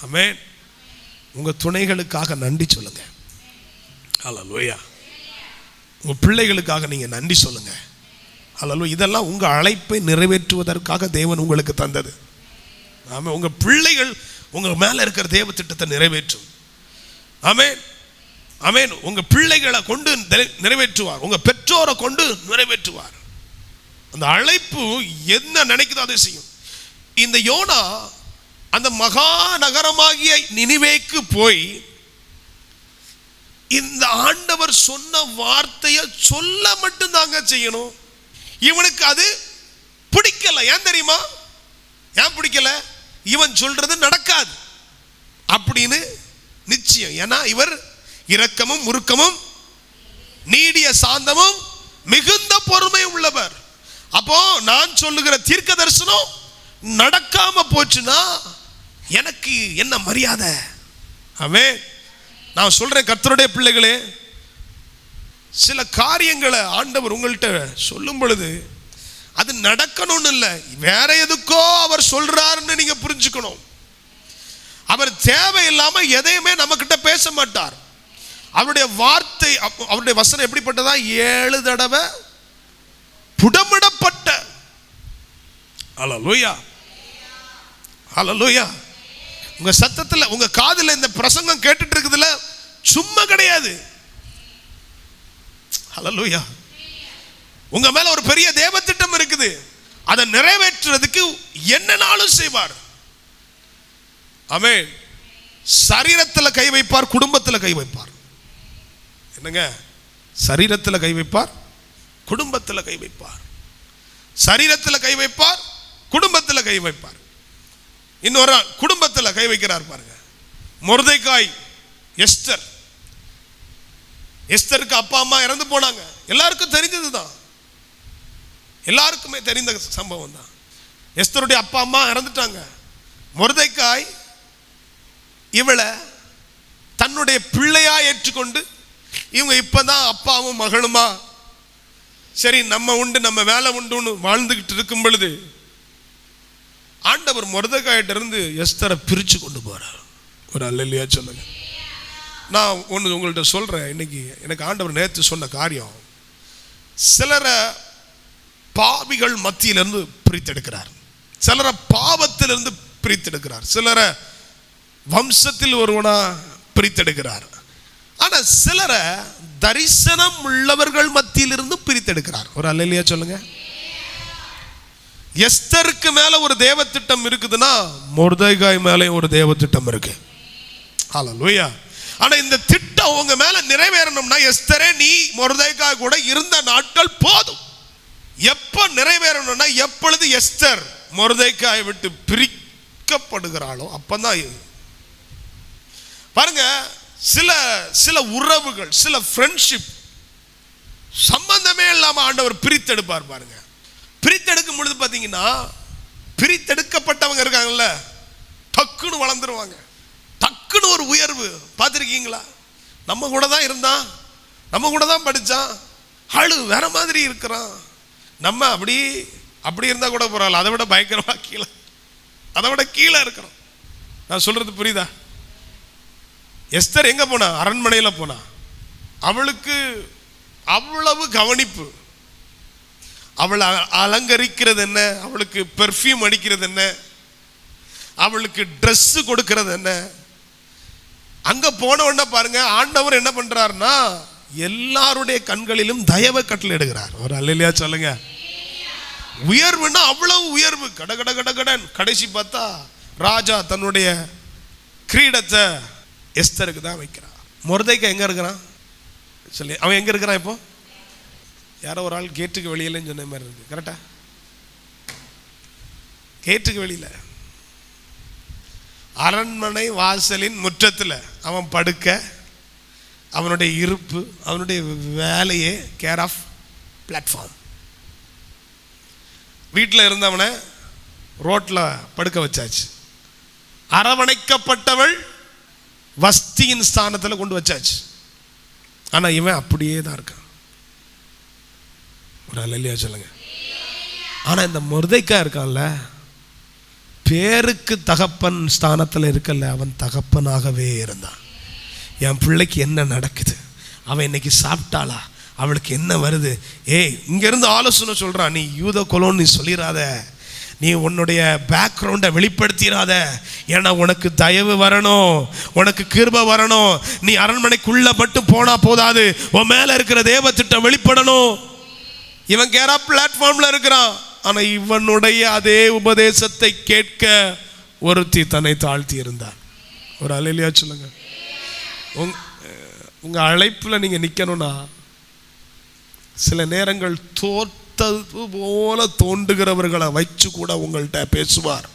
ஆமென். உங்க துணைகளுக்காக நன்றி சொல்லுங்க. ஹல்லேலூயா. உங்க பிள்ளைகளுக்காக நீங்க நன்றி சொல்லுங்க. ஹல்லேலூயா. இதெல்லாம் உங்க அழைப்பை நிறைவேற்றுவதற்காக தேவன் உங்களுக்கு தந்தது. ஆமென். உங்க பிள்ளைகள் உங்க மேல இருக்கிற தேவ திட்டத்தை நிறைவேற்றும். ஆமென். ஆமென். உங்க பிள்ளைகளை கொண்டு நிறைவேற்றுவார், உங்க பெற்றோரை கொண்டு நிறைவேற்றுவார். அந்த அழைப்பு என்ன நினைக்குதோ அதை செய்யும். இந்த யோனா அந்த மகா நகரமாகிய நினிவேக்கு போய் இந்த ஆண்டவர் சொன்ன வார்த்தையை சொல்ல மட்டும் தாங்க செய்யணும். இவனுக்கு அது பிடிக்கல. ஏன் தெரியுமா? ஏன் பிடிக்கல? இவன் சொல்றது நடக்காது அப்படின்னு நிச்சயம். ஏன்னா இவர் இரக்கமும் உருக்கமும் நீடிய சாந்தமும் மிகுந்த பொறுமை உள்ளவர். அப்போ நான் சொல்லுகிற தீர்க்க தரிசனம் நடக்காம போச்சுன்னா எனக்கு என்ன மரியாதை? ஆமென். நான் சொல்றேன் கர்த்தருடைய பிள்ளைகளே, சில காரியங்களை ஆண்டவர் உங்கள்கிட்ட சொல்லும் பொழுது அது நடக்கணும்னு இல்லை, வேற எதுக்கோ அவர் சொல்றாருன்னு நீங்க புரிஞ்சுக்கணும். அவர் தேவையில்லாம எதையுமே நம்ம கிட்ட பேச மாட்டார். அவருடைய வார்த்தை, அவருடைய வசனம் எப்படிப்பட்டதா? 7 தடவை புடமிடப்பட்ட. ஹல்லேலூயா. ஹல்லேலூயா. உங்க சத்தத்துல உங்க காதுல இந்த பிரசங்கம் கேட்டுட்டு இருக்குதுல சும்மா கிடையாது. ஹல்லேலூயா. உங்க மேல ஒரு பெரிய தேவ திட்டம் இருக்குது. அதை நிறைவேற்றுறதுக்கு என்னனாலும் செய்வார். ஆமென். சரீரத்தில் கை வைப்பார், குடும்பத்தில் கை வைப்பார். என்னங்க? சரீரத்தில் கை வைப்பார், குடும்பத்தில் கை வைப்பார். சரீரத்தில் கை வைப்பார், குடும்பத்தில் கை வைப்பார். இன்னொரு குடும்பத்தில் கை வைக்கிறார் பாருங்க. மொர்தெகாய், எஸ்தர். எஸ்தருக்கு அப்பா அம்மா இறந்து போனாங்க. எல்லாருக்கும் தெரிஞ்சதுதான், எல்லாருக்குமே தெரிந்த சம்பவம் தான். எஸ்தருடைய அப்பா அம்மா இறந்துட்டாங்க. மொர்தெகாய் இவளை தன்னுடைய பிள்ளையா ஏற்றுக்கொண்டு, இவங்க இப்பதான் அப்பாவும் மகளுமா சரி நம்ம உண்டு நம்ம வேலை உண்டுன்னு வாழ்ந்துகிட்டு இருக்கும் பொழுது ஆண்டவர் மொர்தெகாயிட்ட இருந்து எஸ்தரை பிரிச்சு கொண்டு போறார். ஒரு அல்லேலூயா சொல்லுங்க. நான் ஒன்று உங்கள்கிட்ட சொல்றேன். இன்னைக்கு எனக்கு ஆண்டவர் நேற்று சொன்ன காரியம், சிலரை பாவிகள் மத்தியிலிருந்து பிரித்தெடுக்கிறார், சிலரை பாவத்திலிருந்து பிரித்தெடுக்கிறார், சிலரை வம்சத்தில் ஒருவனா பிரித்தெடுக்கிறார். ஆனா சிலரை தரிசனம் உள்ளவர்கள் மத்தியிலிருந்து பிரித்தெடுக்கிறார். ஒரு அல்லேலூயா சொல்லுங்க. எஸ்தருக்கு மேல ஒரு தேவ திட்டம் இருக்குதுன்னா மொர்தெகாய் மேலே ஒரு தேவ திட்டம் இருக்கு. ஹல்லேலூயா. ஆனா இந்த திட்டம் உங்க மேல நிறைவேறணும்னா எஸ்தரே நீ மொர்தெகாய் கூட இருந்த நாட்கள் போதும். எப்ப நிறைவேறணும்னா எப்பொழுது எஸ்தர் மொர்தெகாயை விட்டு பிரிக்கப்படுகிறாளோ அப்பதான். பாருங்க, சில சில உறவுகள், சில ஃப்ரெண்ட்ஷிப் சம்பந்தமே இல்லாம ஆண்டவர் பிரித்தெடுப்பார் பாருங்க. பிரித்தெடுக்கும் பொழுது பாத்தீங்கன்னா, பிரித்தெடுக்கப்பட்டவங்க இருக்காங்கல்ல, டக்குன்னு வளர்ந்துருவாங்க, டக்குன்னு ஒரு உயர்வு. பார்த்துருக்கீங்களா? நம்ம கூட தான் இருந்தான், நம்ம கூட தான் படித்தான், ஆளு வேற மாதிரி இருக்கிறான். நம்ம அப்படி அப்படி இருந்தா கூட பரவாயில்ல, அதை விட பயங்கரமா கீழே, அதை விட கீழே இருக்கிறோம். நான் சொல்றது புரியுதா? எஸ்தர் எங்க போனா? அரண்மனையில போனா. அவளுக்கு அவ்வளவு கவனிப்பு. அவளை அலங்கரிக்கிறது என்ன, அவளுக்கு பெர்ஃப்யூம் அடிக்கிறது என்ன, அவளுக்கு ட்ரெஸ் கொடுக்கிறது என்ன. அங்க போன உடனே பாருங்க, ஆண்டவர் என்ன பண்றாருன்னா எல்லாருடைய கண்களிலும் தயவை கட்டளையிடுகிறார். ஒரு அல்லேலூயா சொல்லுங்க. உயர்வுன்னா அவ்வளவு உயர்வு, கட கட கட கடன். கடைசி பார்த்தா ராஜா தன்னுடைய கிரீடத்தை எஸ்தருக்கு தான் வைக்கிறான். மொர்தெகாய் எங்க இருக்கிறான் சொல்லி, அவன் எங்க இருக்கிறான் இப்போ? யாரோ ஒரு ஆள் கேட்டுக்கு வெளியிலன்னு சொன்ன மாதிரி இருக்கு. கரெக்டா? கேட்டுக்கு வெளியில, அரண்மனை வாசலின் முற்றத்தில் அவன் படுக்க, அவனுடைய இருப்பு, அவனுடைய வேலையே கேர் ஆஃப் பிளாட்ஃபார்ம். வீட்டில் இருந்தவனை ரோட்ல படுக்க வச்சாச்சு. அரவணைக்கப்பட்டவள் வஸ்தியின் ஸ்தானத்தில் கொண்டு வச்சாச்சு. ஆனா இவன் அப்படியே தான் இருக்கான். ஒரு அல்லேலூயா சொல்லுங்க. ஆனா இந்த மொர்தெகாய் இருக்கான்ல, பேருக்கு தகப்பன் ஸ்தானத்தில் இருக்கல, அவன் தகப்பனாகவே இருந்தான். என் பிள்ளைக்கு என்ன நடக்குது, அவன் இன்னைக்கு சாப்பிட்டாளா, அவளுக்கு என்ன வருது, ஏய் இங்க இருந்து ஆலோசனை சொல்றான். நீ யூத கொலோன்னு நீ சொல்லிடாத, நீ உன்னுடைய பேக்ரவுண்டை வெளிப்படுத்திடாத, ஏன்னா உனக்கு தயவு வரணும், உனக்கு கிருபை வரணும். நீ அரண்மனைக்குள்ள மட்டும் போனா போதாது, உன் மேல இருக்கிற தேவ திட்டம் வெளிப்படணும். இவன் கேரா பிளாட்ஃபார்ம்ல இருக்கிறான். ஆனா இவனுடைய அதே உபதேசத்தை கேட்க ஒருத்தி தன்னை தாழ்த்தி இருந்தார். ஒரு அல்லேலூயா சொல்லுங்க. உங்க அழைப்புல நீங்க நிக்கணும்னா சில நேரங்கள் தோற்றது போல தோண்டுகிறவர்களை வச்சு கூட உங்கள்கிட்ட பேசுவார்.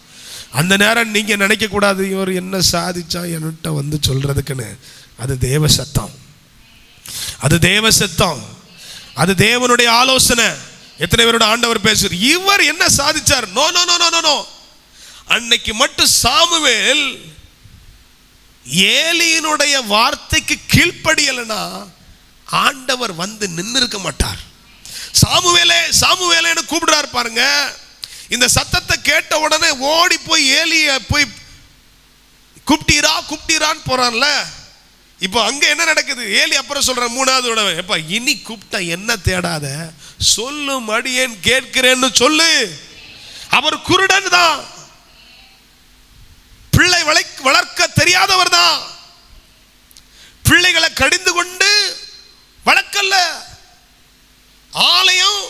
அந்த நேரம் நீங்க நினைக்க கூடாது, இவர் என்ன சாதிச்சா என்கிட்ட வந்து சொல்றதுக்குன்னு. அது தேவ சத்தம், அது தேவ சத்தம், அது தேவனுடைய ஆலோசனை. எத்தனை பேரோட ஆண்டவர் பேசுறார், இவர் என்ன சாதிச்சார்? No no no no no. அன்னைக்கு மட்டும் சாமுவேல் ஏலியினுடைய வார்த்தைக்கு கீழ்ப்படியலனா ஆண்டவர் வந்து நின்று இருக்க மாட்டார். சாமுவேலே சாமுவேலேன்னு கூப்பிடுறாரு பாருங்க. இந்த சத்தத்தை கேட்ட உடனே ஓடி போய் ஏலிய போய் கூப்பிட்டீரான்னு போறான்ல. இப்போ அங்க என்ன நடக்குது? ஏலி அப்புறம் சொல்ற மூணாவது தடவை, எப்ப இனி கூப்பிட்டா என்ன தேடாத, சொல்லும் அடியேன் கேட்கிறேன்னு சொல்லு. அவர் குருடன் தான், பிள்ளை வளர்க்க தெரியாதவர் தான், பிள்ளைகளை கடிந்து கொண்டு வளர்க்கல. ஆலயம்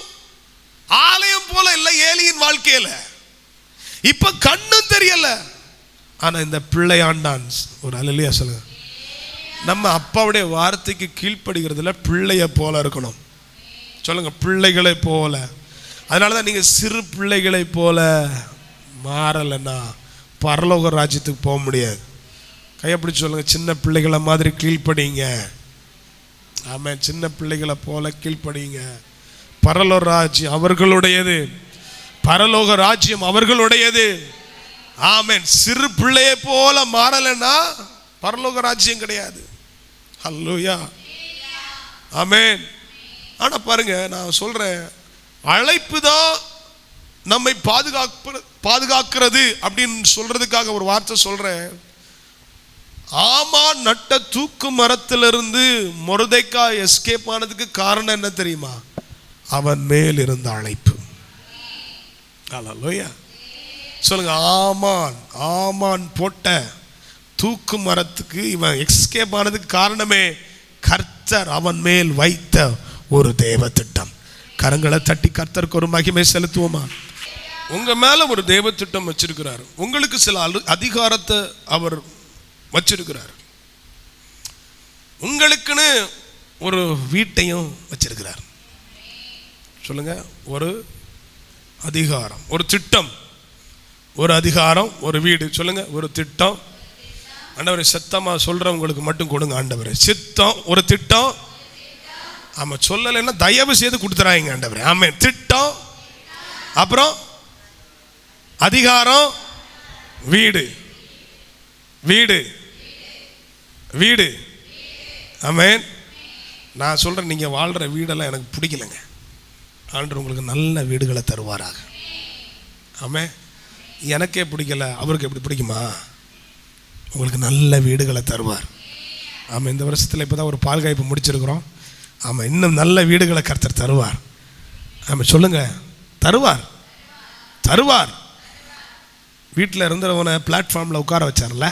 ஆலயம் போல இல்லை ஏலியின் வாழ்க்கையில. இப்ப கண்ணும் தெரியல, ஆனா இந்த பிள்ளை ஆண்டான். ஒரு அல்லேலூயா சொல்லுங்க. நம்ம அப்பாவுடைய வார்த்தைக்கு கீழ்ப்படுகிறதுல பிள்ளைய போல இருக்கணும். சொல்லுங்க, பிள்ளைகளை போல. அதனாலதான் நீங்க சிறு பிள்ளைகளை போல மாறலைன்னா பரலோக ராஜ்யத்துக்கு போக முடியாது. கையப்பிடி சொல்லுங்க, சின்ன பிள்ளைகளை மாதிரி கீழ்ப்படிங்க. ஆமென். சின்ன பிள்ளைகளை போல கீழ்ப்படிங்க. பரலோக ராஜ்யம் அவர்களுடையது, பரலோக ராஜ்யம் அவர்களுடையது. ஆமென். சிறு பிள்ளையை போல மாறலைன்னா பரலோக ராஜ்யம் கிடையாது. ஹல்லேலூயா, ஆமென். ஆனா பாருங்க, நான் சொல்றேன், அழைப்பு தான் நம்மை பாதுகாக்கிறது அப்படின்னு சொல்றதுக்காக ஒரு வார்த்தை சொல்றேன். ஆமான் நட்ட தூக்கு மரத்திலிருந்து மொர்தெக்காய் எஸ்கேப் ஆனதுக்கு காரணம் என்ன தெரியுமா? அவன் மேல் இருந்த அழைப்பு. ஹல்லேலூயா சொல்லுங்க. ஆமான் போட்ட தூக்கு மரத்துக்கு இவன் எஸ்கேப் ஆனதுக்கு காரணமே கர்த்தர் அவன் மேல் வைத்த ஒரு தேவ திட்டம். கரங்களை தட்டி கர்த்தருக்கு ஒரு மகிமை செலுத்துவோமா? உங்க மேல ஒரு தேவ திட்டம் வச்சிருக்கிறார். உங்களுக்கு சில அதிகாரத்தை அவர் வச்சிருக்கிறார். உங்களுக்குன்னு ஒரு வீட்டையும் வச்சிருக்கிறார். சொல்லுங்க, ஒரு அதிகாரம், ஒரு திட்டம், ஒரு அதிகாரம், ஒரு வீடு. சொல்லுங்க, ஒரு திட்டம். ஆண்டவரே, சத்தமா சொல்றவங்களுக்கு மட்டும் கொடுங்க ஆண்டவரே. சித்தம், ஒரு திட்டம். ஆமா, சொல்லலைன்னா தயவு செய்து கொடுத்துறாங்க ஆண்டவரே. ஆமென். திட்டம், அப்புறம் அதிகாரம், வீடு. வீடு வீடு ஆமென். நான் சொல்றேன், நீங்க வாழ்ற வீடெல்லாம் எனக்கு பிடிக்கலங்க. ஆண்டவர் உங்களுக்கு நல்ல வீடுகளை தருவாராக. ஆமென். எனக்கே பிடிக்கல, அவருக்கு எப்படி பிடிக்குமா? உங்களுக்கு நல்ல வீடுகளை தருவார். ஆமாம். இந்த வருஷத்தில் இப்போ தான் ஒரு பால் காய்ப்பு முடிச்சிருக்கிறோம். ஆமாம், இன்னும் நல்ல வீடுகளை கர்த்தர் தருவார். ஆமாம், சொல்லுங்க, தருவார், தருவார். வீட்டில் இருந்தவனை பிளாட்ஃபார்மில் உட்கார வச்சார்ல,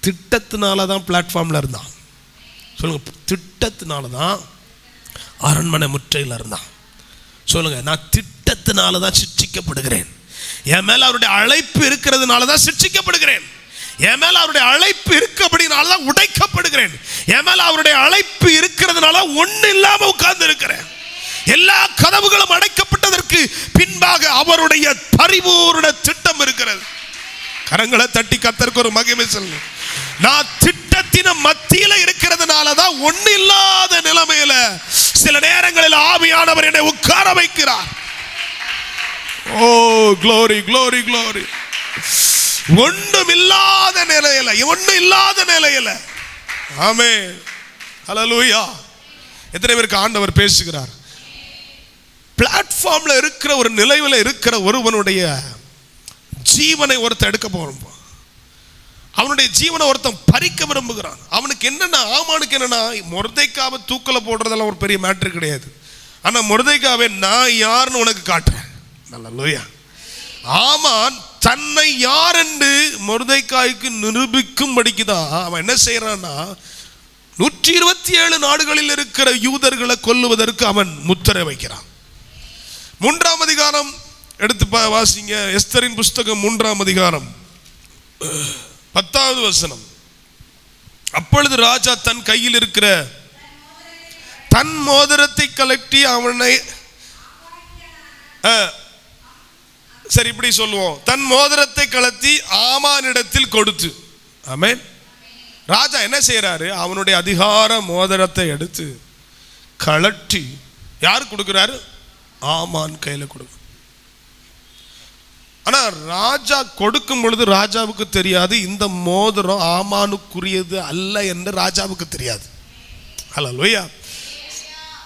திட்டத்தினால தான் பிளாட்ஃபார்மில் இருந்தான். சொல்லுங்க, திட்டத்தினால தான் அரண்மனை முற்றையில் இருந்தான். சொல்லுங்க, நான் திட்டத்தினால தான் சிட்சிக்கப்படுகிறேன். என் மேல அவருடைய அழைப்பு இருக்கிறதுனால தான் சிட்சிக்கப்படுகிறேன். என் மேல அவருடைய அழைப்பு இருக்கிறபடினால தான் உடைக்கப்படுகிறேன். என் மேல அவருடைய அழைப்பு இருக்கிறதுனால ஒண்ணு இல்லாம உட்கார்ந்து இருக்கிறேன். எல்லா கதவுகளும் அடைக்கப்பட்டதற்கு பின்பாக அவருடைய பரிபூர்ண திட்டம் இருக்கிறது. கரங்களை தட்டி கர்த்தருக்கு ஒரு மகிமை சொல்லுங்க. நான் திட்டத்தின் மத்தியில இருக்கிறதுனால தான் ஒண்ணு இல்லாத நிலைமையில சில நேரங்களில் ஆவியானவர் என்னை உட்கார வைக்கிறார். ஓ glory glory glory. ஒண்ணும் இல்லாத நிலையில, ஒண்ணும் இல்லாத நிலையில. ஆமென். ஹல்லேலூயா. எத்தனை பேருக்கு ஆண்டவர் பேசுகிறார்? பிளாட்ஃபார்ம்ல இருக்கிற ஒரு நிலையில இருக்கிற ஒருவனுடைய ஜீவனை ஒருத்தன் எடுக்க போறோம். அவனுடைய ஜீவனை ஒருத்தன் பறிக்க விரும்புகிறான். அவனுக்கு என்னன்னா, ஆமானுக்கு என்னன்னா, மொர்தெக்காவை தூக்கல போடுறதெல்லாம் ஒரு பெரிய மேட்டர் கிடையாது. ஆனா மொர்தெக்காவை நான் யாருன்னு உனக்கு காட்டுறேன். ஹல்லேலூயா. ஆமான் தன்னை யார் என்று மொர்தெக்காய்க்கு நிரூபிக்கும்படிக்குதான் அவன் என்ன செய்யறான்னா, 127 நாடுகளில் இருக்கிற யூதர்களை கொல்லுவதற்கு அவன் முத்திரை வைக்கிறான். 3ஆம் அதிகாரம் எடுத்து வாசிங்க. எஸ்தரின் புஸ்தகம் 3ஆம் அதிகாரம் 10வது வசனம். அப்பொழுது ராஜா தன் கையில் இருக்கிற தன் மோதிரத்தை கலட்டி அவனை, சரி இப்படி சொல்லுவோம், தன் மோதிரத்தை கலத்தி ஆமானிடத்தில் கொடுத்து. ஆமென். ராஜா என்ன செய்யறாரு? அவனுடைய அதிகார மோதிரத்தை எடுத்து கலட்டி யாரு கொடுக்கிறாரு? ஆமான் கையில கொடுக்க. ஆனா ராஜா கொடுக்கும் பொழுது ராஜாவுக்கு தெரியாது இந்த மோதிரம் ஆமானுக்குரியது அல்ல என்று ராஜாவுக்கு தெரியாது. ஹல்லேலூயா.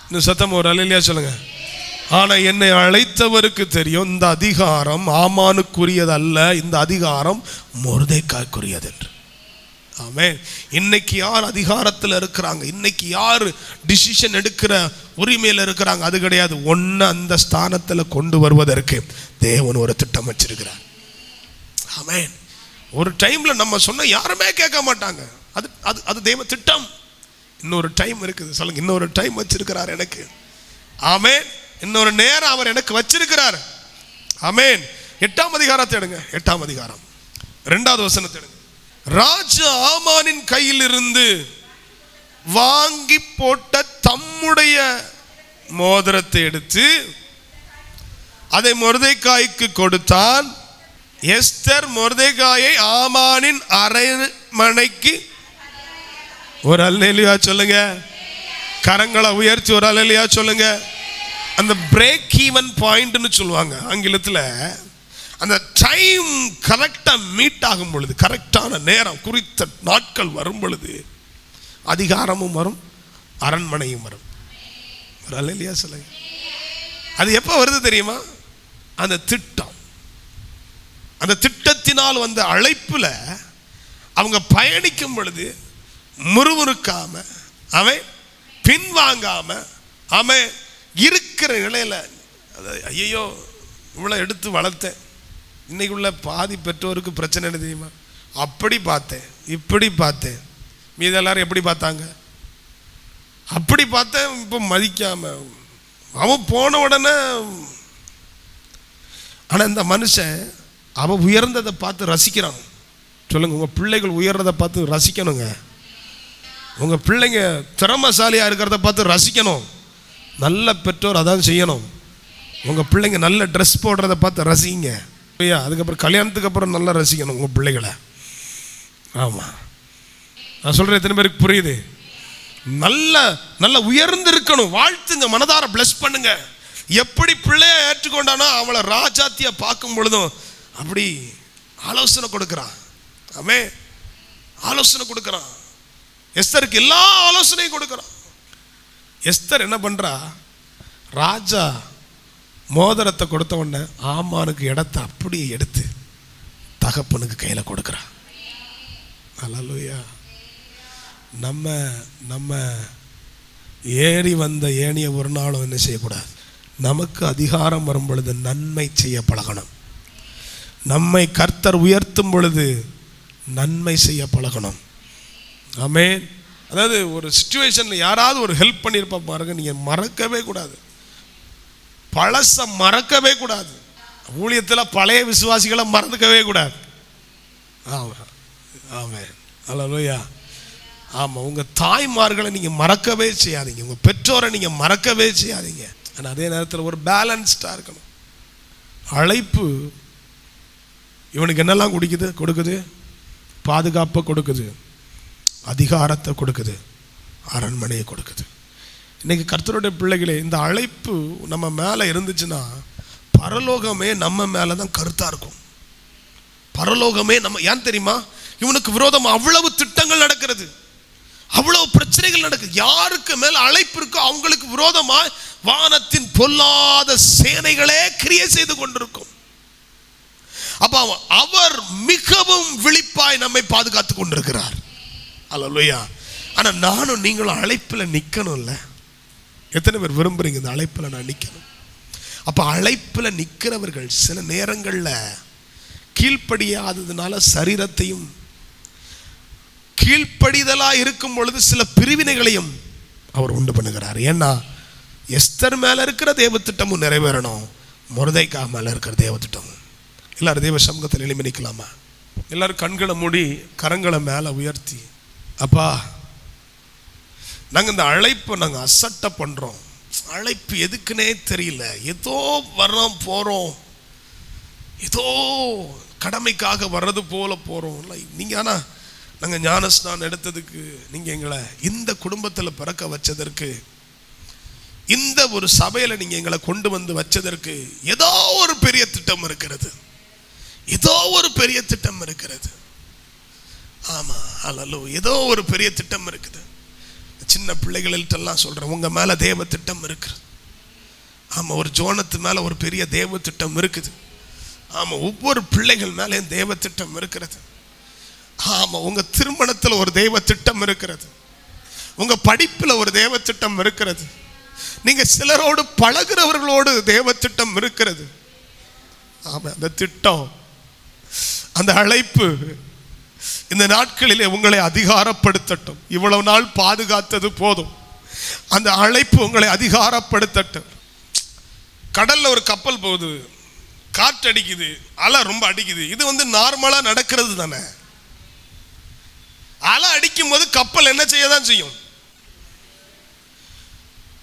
இந்த சத்தம் ஒரு அல்லேலூயா சொல்லுங்க. ஆனா என்னை அழைத்தவருக்கு தெரியும் இந்த அதிகாரம் ஆமானுக்குரியது அல்ல, இந்த அதிகாரம் மொர்தெக்காய்க்குரியது என்று. ஆமென். இன்னைக்கு யார் அதிகாரத்தில் இருக்கிறாங்க, இன்னைக்கு யார் டிசிஷன் எடுக்கிற உரிமையில் இருக்கிறாங்க, அது கிடையாது. ஒன்னு அந்த ஸ்தானத்தில் கொண்டு வருவதற்கு தேவன் ஒரு திட்டம் வச்சிருக்கிறார். ஆமென். ஒரு டைம்ல நம்ம சொன்ன யாருமே கேட்க மாட்டாங்க. அது அது அது தேவ திட்டம். இன்னொரு டைம் இருக்குது. சொல்லுங்க, இன்னொரு டைம் வச்சிருக்கிறார் எனக்கு. ஆமென். இன்னொரு நேரம் அவர் எனக்கு வச்சிருக்கிறார். ஆமென். 8ஆம் அதிகாரத்தை எடுங்க. 8ஆம் அதிகாரம் 2வது வசனத்தை எடுங்க. ராஜா ஆமானின் கையில் இருந்து வாங்கி போட்ட தம்முடைய மோதிரத்தை எடுத்து அதை மொர்தெகாய்க்கு கொடுத்தான். எஸ்தர் மொர்தெகாயை ஆமானின் அரண்மனைக்கு, ஒரு அல்லேலூயா சொல்லுங்க, கரங்களை உயர்த்தி ஒரு அல்லேலூயா சொல்லுங்க. அந்த பிரேக் ஈவன் பாயிண்ட்னு சொல்லுவாங்க ஆங்கிலத்தில். அந்த டைம் கரெக்டா மீட் ஆகும் பொழுது, கரெக்டான நேரம், குறித்த நாட்கள் வரும் பொழுது அதிகாரமும் வரும், அரண்மனையும் வரும். ஒரு அல்லேலூயா சொல்லுங்க. அது எப்போ வருது தெரியுமா? அந்த திட்டம், அந்த திட்டத்தினால் வந்த அழைப்புல அவங்க பயணிக்கும் பொழுது முறுமுறுக்காம, அவன் பின்வாங்காம, அவன் இருக்கிற நிலையில, ஐயோ இவ்வளோ எடுத்து வளர்த்தேன், இன்னைக்கு உள்ள பாதி பெற்றோருக்கு பிரச்சனை என்ன தெரியுமா? அப்படி பார்த்தேன், இப்படி பார்த்தேன், மீது எல்லாரும் எப்படி பார்த்தாங்க, அப்படி பார்த்தேன், இப்போ மதிக்காம அவன் போன உடனே. ஆனால் இந்த மனுஷன் அவன் உயர்ந்ததை பார்த்து ரசிக்கிறான். சொல்லுங்க, உங்கள் பிள்ளைகள் உயர்றதை பார்த்து ரசிக்கணுங்க. உங்கள் பிள்ளைங்க திறமைசாலியாக இருக்கிறத பார்த்து ரசிக்கணும். நல்ல பெற்றோர் அதான் செய்யணும். உங்கள் பிள்ளைங்க நல்ல ட்ரெஸ் போடுறத பார்த்து ரசிங்க. ஐயா, அதுக்கப்புறம் கல்யாணத்துக்கு அப்புறம் நல்லா ரசிக்கணும் உங்கள் பிள்ளைகளை. ஆமாம், நான் சொல்கிறேன், எத்தனை பேருக்கு புரியுது? நல்ல நல்ல உயர்ந்து இருக்கணும். வாழ்த்துங்க, மனதார பிளஸ் பண்ணுங்க. எப்படி பிள்ளைய ஏற்றுக்கொண்டானோ அவளை ராஜாத்தியா பார்க்கும் பொழுதும் அப்படி ஆலோசனை கொடுக்குறான். ஆமென், ஆலோசனை கொடுக்குறான். எஸ்தருக்கு எல்லா ஆலோசனையும் கொடுக்குறான். எஸ்தர் என்ன பண்றா? ராஜா மோதிரத்தை கொடுத்த உடனே ஆமானுக்கு இடத்தை அப்படியே எடுத்து தகப்பனுக்கு கையில் கொடுக்குறான். அல்லேலூயா. நம்ம ஏறி வந்த ஏணியை ஒரு நாளும் என்ன செய்யக்கூடாது. நமக்கு அதிகாரம் வரும் பொழுது நன்மை செய்ய பழகணும். நம்மை கர்த்தர் உயர்த்தும் பொழுது நன்மை செய்ய பழகணும். ஆமென். அதாவது ஒரு சிச்சுவேஷனில் யாராவது ஒரு ஹெல்ப் பண்ணியிருப்பா பாருங்க, நீங்கள் மறக்கவே கூடாது, பழச மறக்கவே கூடாது. ஊழியத்தில் பழைய விசுவாசிகளை மறந்துக்கவே கூடாது. ஆமாம், ஆமென், அல்லேலூயா. ஆமாம், உங்கள் தாய்மார்களை நீங்கள் மறக்கவே செய்யாதீங்க, உங்கள் பெற்றோரை நீங்கள் மறக்கவே செய்யாதீங்க. ஆனால் அதே நேரத்தில் ஒரு பேலன்ஸ்டாக இருக்கணும். அழைப்பு இவனுக்கு என்னெல்லாம் கொடுக்குது? பாதுகாப்பை கொடுக்குது, அதிகாரத்தை கொடுக்குது, அரண்மனையை கொடுக்குது. இன்னைக்கு கர்த்தருடைய பிள்ளைகளே, இந்த அழைப்பு நம்ம மேலே இருந்துச்சுன்னா பரலோகமே நம்ம மேலே தான் கருத்தாக இருக்கும். பரலோகமே நம்ம, ஏன் தெரியுமா? இவனுக்கு விரோதமாக அவ்வளவு திட்டங்கள் நடக்கிறது, அவ்வளவு பிரச்சனைகள் நடக்குது. யாருக்கு மேல அழைப்பு இருக்கோ அவங்களுக்கு விரோதமா வானத்தின் பொல்லாத சேனைகளே கிரியை செய்து கொண்டிருக்கும். அப்ப அவர் மிகவும் விழிப்பாய் நம்மை பாதுகாத்து கொண்டிருக்கிறார். அல்லேலூயா. ஆனா நானும் நீங்களும் அழைப்புல நிக்கணும்ல. எத்தனை பேர் விரும்புறீங்க இந்த அழைப்புல நான் நிக்கணும்? அப்ப அழைப்புல நிக்கிறவர்கள் சில நேரங்கள்ல கீழ்ப்படியாததுனால சரீரத்தையும், கீழ்ப்படிதலா இருக்கும் பொழுது சில பிரிவினைகளையும் அவர் உண்டு பண்ணுகிறார். ஏன்னா எஸ்தர் மேல இருக்கிற தேவ திட்டமும் நிறைவேறணும், மொர்தெகாய் மேல இருக்கிற தேவ திட்டமும். எல்லாரும் தேவ சமூகத்தில் எளிமை நிற்கலாமா? எல்லாரும் கண்களை மூடி கரங்களை மேல உயர்த்தி, அப்பா நாங்கள் இந்த அழைப்பை நாங்கள் அசட்டை பண்ணுறோம். அழைப்பு எதுக்குன்னே தெரியல, ஏதோ வர்றோம் போகிறோம், ஏதோ கடமைக்காக வர்றது போல போகிறோம். நீங்கள் ஆனால் நாங்கள் ஞானஸ்நானம் எடுத்ததுக்கு, நீங்கள் எங்களை இந்த குடும்பத்தில் பிறக்க வச்சதற்கு, இந்த ஒரு சபையில் நீங்கள் எங்களை கொண்டு வந்து வச்சதற்கு ஏதோ ஒரு பெரிய திட்டம் இருக்கிறது, ஏதோ ஒரு பெரிய திட்டம் இருக்கிறது. ஆமாம், அல்லேலூயா. ஏதோ ஒரு பெரிய திட்டம் இருக்குது. சின்ன பிள்ளைகள்கிட்டலாம் சொல்கிறேன், உங்கள் மேலே தேவ திட்டம் இருக்குது. ஆமாம், ஒரு ஜோனத்து மேலே ஒரு பெரிய தேவ திட்டம் இருக்குது. ஆமாம், ஒவ்வொரு பிள்ளைகள் மேலேயும் தேவ திட்டம் இருக்கிறது. ஆமாம், உங்கள் திருமணத்தில் ஒரு தேவ திட்டம் இருக்கிறது, உங்கள் படிப்பில் ஒரு தேவ திட்டம் இருக்கிறது, நீங்கள் சிலரோடு பழகிறவர்களோடு தேவ திட்டம் இருக்கிறது. ஆமாம், அந்த திட்டம், அந்த அழைப்பு இந்த நாட்களிலே உங்களை அதிகாரப்படுத்தட்டும். இவ்வளவு நாள் பாதுகாத்தது போதும், அந்த அழைப்பு உங்களை அதிகாரப்படுத்தட்டும். கடல்ல ஒரு கப்பல் போகுது, காற்று அடிக்குது, அலை ரொம்ப அடிக்குது. இது நார்மலா நடக்கிறது தானே. அலை அடிக்கும் போது கப்பல் என்ன செய்யதான் செய்யும்.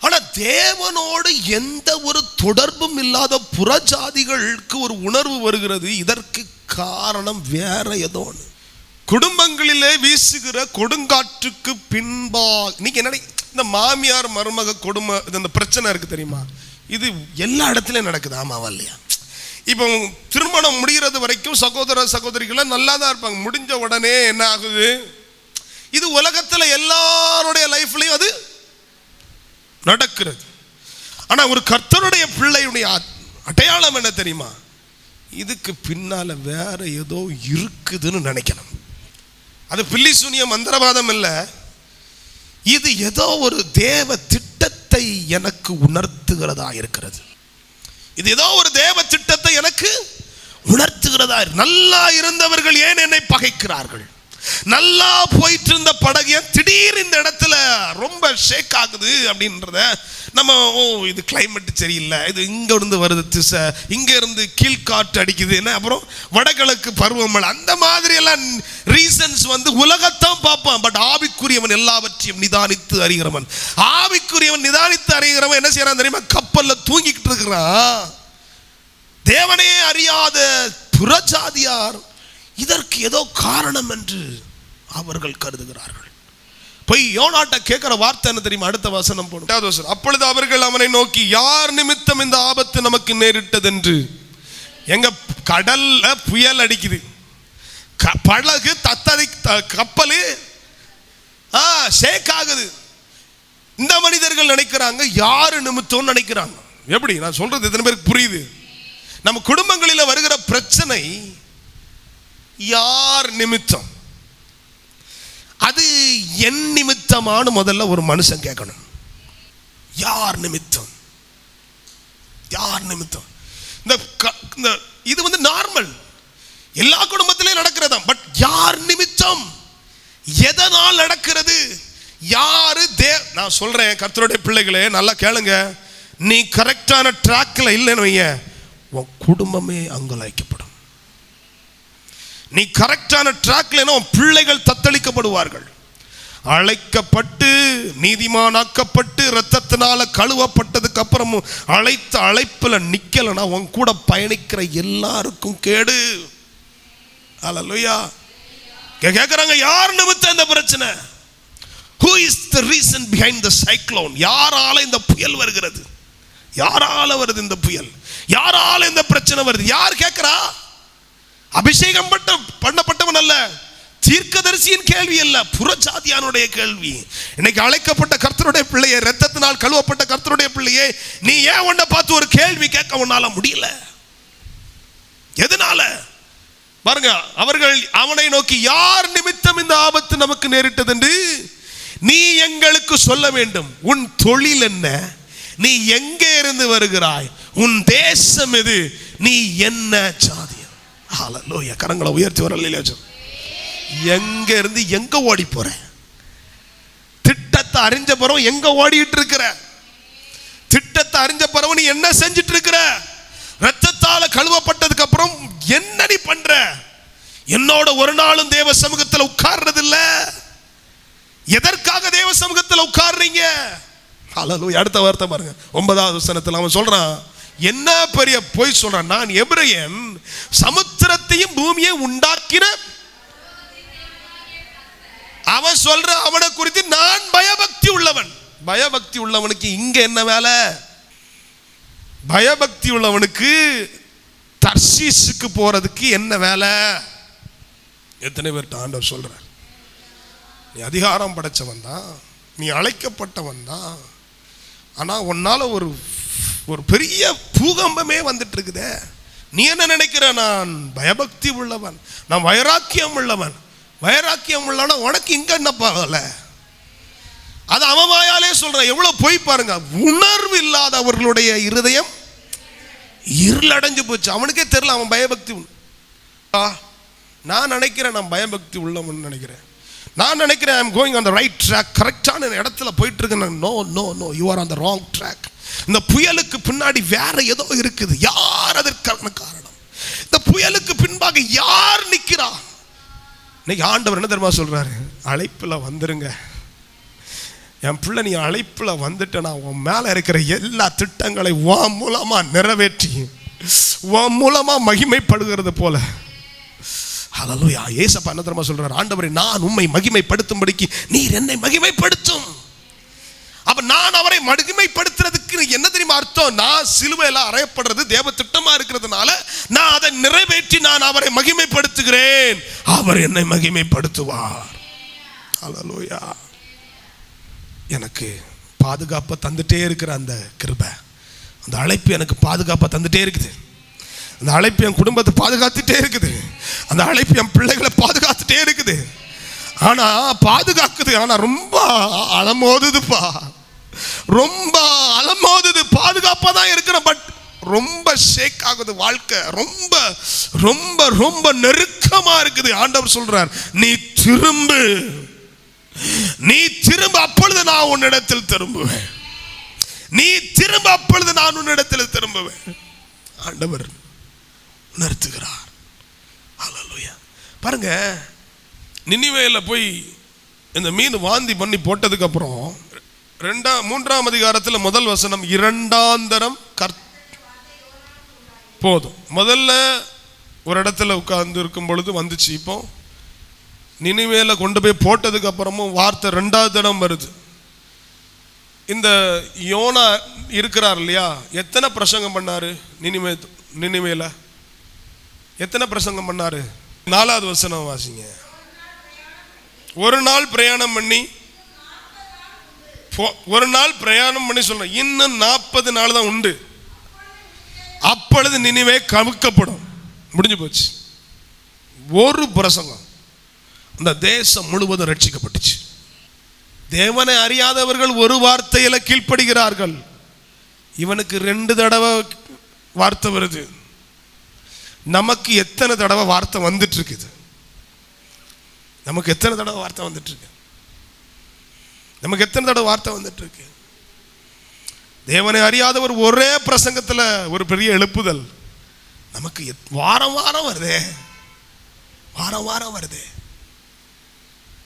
ஆனா தேவனோடு எந்த ஒரு தொடர்பும் இல்லாத புறஜாதிகளுக்கு ஒரு உணர்வு வருகிறது. இதற்கு காரணம் வேற ஏதோ ஒன்று. குடும்பங்களிலே வீசுகிற கொடுங்காற்றுக்கு பின்பா இன்னைக்கு என்ன இந்த மாமியார் மருமக கொடுமை இந்த பிரச்சனை இருக்கு தெரியுமா? இது எல்லா இடத்துலயும் நடக்குது. ஆமாவா இல்லையா? இப்போ திருமணம் முடிகிறது வரைக்கும் சகோதர சகோதரிகளை நல்லா தான் இருப்பாங்க. முடிஞ்ச உடனே என்ன ஆகுது? இது உலகத்துல எல்லாருடைய லைஃப்லயும் அது நடக்கிறது. ஆனா ஒரு கர்த்தருடைய பிள்ளையுடைய அடையாளம் என்ன தெரியுமா? இதுக்கு பின்னால வேற ஏதோ இருக்குதுன்னு நினைக்கணும். அது பில்லி சூனிய மந்திரவாதம் இல்ல. இது ஏதோ ஒரு தேவ திட்டத்தை எனக்கு உணர்த்துகிறதா இருக்கிறது. இது ஏதோ ஒரு தேவ திட்டத்தை எனக்கு உணர்த்துகிறதா. நல்லா இருந்தவர்கள் ஏன் என்னை பகைக்கிறார்கள்? நல்லா போயிட்டு இருந்த படகு திடீர் இந்த இடத்துல ரொம்ப ஷேக் ஆகுது அப்படின்றத நம்ம இது கிளைமேட் சரியில்லை, இது இங்க இருந்து வருது திசை, இங்க இருந்து கீழ்காற்று அடிக்குது, என்ன அப்புறம் வடகிழக்கு பருவமழை, அந்த மாதிரி எல்லாம் ரீசன்ஸ் உலகத்தான் பார்ப்பான். பட் ஆவிக்குரியவன் எல்லாவற்றையும் நிதானித்து அறிகிறவன். ஆவிக்குரியவன் நிதானித்து அறிகிறவன் என்ன செய்யறான் தெரியுமா? கப்பல்ல தூங்கிக்கிட்டு இருக்கிறான். தேவனே அறியாத புறஜாதியார் இதற்கு ஏதோ காரணம் என்று அவர்கள் கருதுகிறார்கள். போய் யோனாட்ட கேட்கிற வார்த்தை என்ன தெரியுமா? அடுத்த வசனம் போடும். அப்பொழுது அவர்கள் அவனை நோக்கி, யார் நிமித்தம் இந்த ஆபத்து நமக்கு நேரிட்டது என்று. எங்க கடல்ல புயல் அடிக்குது, படகு தத்ததி, கப்பல் ஷேக் ஆகுது. இந்த மனிதர்கள் நினைக்கிறாங்க யாரு நிமித்தம் நினைக்கிறாங்க. எப்படி நான் சொல்றது எத்தனை பேருக்கு புரியுது? நம்ம குடும்பங்களில் வருகிற பிரச்சனை யார் நிமித்தம்? அது என் நிமித்தமான முதல்ல ஒரு மனுஷன் கேட்கணும். யார் நிமித்தம்? யார் நிமித்தம்? இந்த இது நார்மல், எல்லா குடும்பத்திலையும் நடக்கிறதா. பட் யார் நிமித்தம், எதனால் நடக்கிறது? யாரு நான் சொல்றேன் கர்த்தருடைய பிள்ளைகளே நல்லா கேளுங்க. நீ கரெக்டான ட்ராக்ல இல்லைன்னு வைய, உன் குடும்பமே அங்கலாய்க்கப்படும். நீ கரெக்டான ட்ராக்ல உன் பிள்ளைகள் தத்தளிக்கப்படுவார்கள். அழைக்கப்பட்டு நீதிமானாக்கப்பட்டு இரத்தத்தினால கழுவப்பட்டதுக்கு அப்புறம் அழைத்த அழைப்புல நிக்கலனா உன் கூட பயணிக்கிற எல்லாருக்கும் கேடு. அல்லேலூயா. கேக்குறாங்க யார் நிமித்தம் இந்த பிரச்சனை? Who is the reason behind the cyclone? யாரால இந்த புயல் வருகிறது? யாரால வருது இந்த புயல்? யாரால இந்த பிரச்சனை வருது? யார் கேட்கிறா? அபிஷேகம் பண்ணப்பட்டவன் அல்ல, தீர்க்கதரிசியின் கேள்வி அல்ல, புறஜாதியானுடைய கேள்வி. இன்னைக்கு அழைக்கப்பட்ட கர்த்தருடைய பிள்ளையே, இரத்தத்தினால் கழுவப்பட்ட கர்த்தருடைய பிள்ளையே, நீ ஏன் உன்னை பார்த்து ஒரு கேள்வி கேட்க உன்னால முடியல? எதனால? பாருங்க, அவர்கள் அவனை நோக்கி யார் நிமித்தம் இந்த ஆபத்து நமக்கு நேரிட்டது என்று நீ எங்களுக்கு சொல்ல வேண்டும். உன் தொழில் என்ன? நீ எங்கே இருந்து வருகிறாய்? உன் தேசம் எது? நீ என்ன ஜாதி? ஹல்லேலூயா. கரங்களை உயர்த்தி வரலையா? எங்க இருந்து எங்க ஓடி போற? திட்டத்தை அறிஞ்ச பிறகு எங்க ஓடிட்டு இருக்கிற? திட்டத்தை அறிஞ்ச பிறகு நீ என்ன செஞ்சிட்டு இருக்கிற? ரத்தத்தால கழுவப்பட்டதுக்கு அப்புறம் என்ன நீ பண்ற? என்னோட ஒரு நாளும் தேவ சமூகத்தில் உட்கார்றது இல்ல. எதற்காக தேவ சமூகத்தில் உட்கார்றீங்க? ஹல்லேலூயா. அடுத்த வார்த்தை பாருங்க, 9வது வசனத்தில் அவன் சொல்றான், என்ன பெரிய பொய் சொல்றான். நான் எபிரெயன், சமுத்திரத்தையும் பூமியை உண்டாக்கின அவன் சொல்ற அவனை குறித்து நான் பயபக்தி உள்ளவன். பயபக்தி உள்ளவனுக்கு இங்க என்ன வேலை? பயபக்தி உள்ளவனுக்கு தர்சீசுக்கு போறதுக்கு என்ன வேலை? எத்தனை பேர்ட்ட ஆண்டவர் சொல்றார், நீ அதிகாரம் படைச்சவன் தான், நீ அழைக்கப்பட்டவன் தான், ஆனா உன்னால ஒரு பெரிய பூகம்பமே வந்துட்டு இருக்குதே. நீ என்ன நினைக்கிற? நான் பயபக்தி உள்ளவன், நான் வைராக்கியம் உள்ளவன். வைராக்கியம் உள்ளவனா உனக்கு இங்க என்ன பாகல? அது அவன் வாயாலே சொல்றான். எவ்வளவு போய் பாருங்க. உணர்வு இல்லாதவர்களுடைய இருதயம் இருளடைஞ்சு போச்சு. அவனுக்கே தெரியல அவன் பயபக்தி. நான் நினைக்கிறேன் நான் பயபக்தி உள்ளவன் நினைக்கிறேன். நான் நினைக்கிறேன் I am going on the right track, கரெக்டான இடத்துல போயிட்டு இருக்கேன். No no no, you are on the wrong track. இந்த புயலுக்கு பின்னாடி வேற ஏதோ இருக்குது. யார் அதற்கான காரணம்? இந்த புயலுக்கு பின்பாக யார் நிக்கிறா? இன்னைக்கு ஆண்டவர் என்ன தெரியுமா சொல்றாரு? அழைப்புல வந்துருங்க. என் பிள்ளை, நீ அழைப்புல வந்துட்டனா உன் மேல இருக்கிற எல்லா திட்டங்களை உன் மூலமா நிறைவேற்றி உன் மூலமா மகிமைப்படுகிறது போல. ஹல்லேலூயா. ஏசப்பா என்ன தெரியுமா சொல்றாரு? ஆண்டவரே, நான் உம்மை மகிமைப்படுத்தும்படிக்கு நீர் என்னை மகிமைப்படுத்தும். அப்ப நான் அவரை மகிமைப்படுத்துறதுக்கு என்ன தெரியுமா அர்த்தம்? நான் சிலுவையில அறையப்படுறது தேவ திட்டமா இருக்கிறதுனால நான் அதை நிறைவேற்றி நான் அவரை மகிமைப்படுத்துகிறேன். அவர் என்னை மகிமைப்படுத்துவார். ஹல்லேலூயா. எனக்கு பாதுகாப்பை தந்துட்டே இருக்கிற அந்த கிருபை, அந்த அழைப்பு எனக்கு பாதுகாப்பை தந்துட்டே இருக்குது. அந்த அழைப்பு என் குடும்பத்தை பாதுகாத்துட்டே இருக்குது. அந்த அழைப்பு என் பிள்ளைகளை பாதுகாத்துட்டே இருக்குது. ஆனா பாதுகாக்குது, ஆனா ரொம்ப அலமோதுதுப்பா, ரொம்ப அலமோதுது. பாதுகாப்பா தான் இருக்கிற, பட் ரொம்ப ஷேக் ஆகுது வாழ்க்கை. ரொம்ப ரொம்ப ரொம்ப நெருக்கமா இருக்குது. ஆண்டவர் சொல்றார், நீ திரும்பு, நீ திரும்ப, அப்பொழுது நான் உன்னிடத்தில் திரும்புவேன். நீ திரும்ப, அப்பொழுது நான் உன்னிடத்தில் திரும்புவேன். ஆண்டவர் உணர்த்துகிறார். ஹல்லேலூயா. பாருங்க, நினிவேல போய் இந்த மீன் வாந்தி பண்ணி போட்டதுக்கு அப்புறம் 3ஆம் அதிகாரத்தில் முதல் வசனம், இரண்டாந்தரம் போதும். முதல்ல ஒரு இடத்துல உட்கார்ந்து இருக்கும் பொழுது வந்துச்சு. இப்போ நினிவேல கொண்டு போய் போட்டதுக்கு அப்புறமும் வார்த்தை 2வது தடம் வருது. இந்த யோனா இருக்கிறார் இல்லையா, எத்தனை பிரசங்கம் பண்ணாரு நினிவேல? எத்தனை பிரசங்கம் பண்ணாரு? 4வது வசனம் வாசிங்க. ஒரு நாள் பிரயாணம் பண்ணி, ஒரு நாள் பிரயாணம் பண்ணி சொல்ற, இன்னும் 40 நாள் தான் உண்டு, அப்பொழுது நினிவே கவிழ்க்கப்படும். முடிஞ்சு போச்சு. ஒரு பிரசங்கம் அந்த தேசம் முழுவதும் ரட்சிக்கப்பட்டுச்சு. தேவனை அறியாதவர்கள் ஒரு வார்த்தையில கீழ்ப்படுகிறார்கள். இவனுக்கு 2 தடவை வார்த்தை வருது. நமக்கு எத்தனை தடவை வார்த்தை வந்துட்டு இருக்குது? நமக்கு எத்தனை தடவை வார்த்தை வந்துட்டு இருக்கு? நமக்கு எத்தனை தடவை வார்த்தை வந்துட்டு இருக்கு? தேவனை அறியாதவர் ஒரே பிரசங்கத்துல ஒரு பெரிய எழுப்புதல் நமக்கு வாரம் வாரம் வருதே, வாரம் வாரம் வருதே.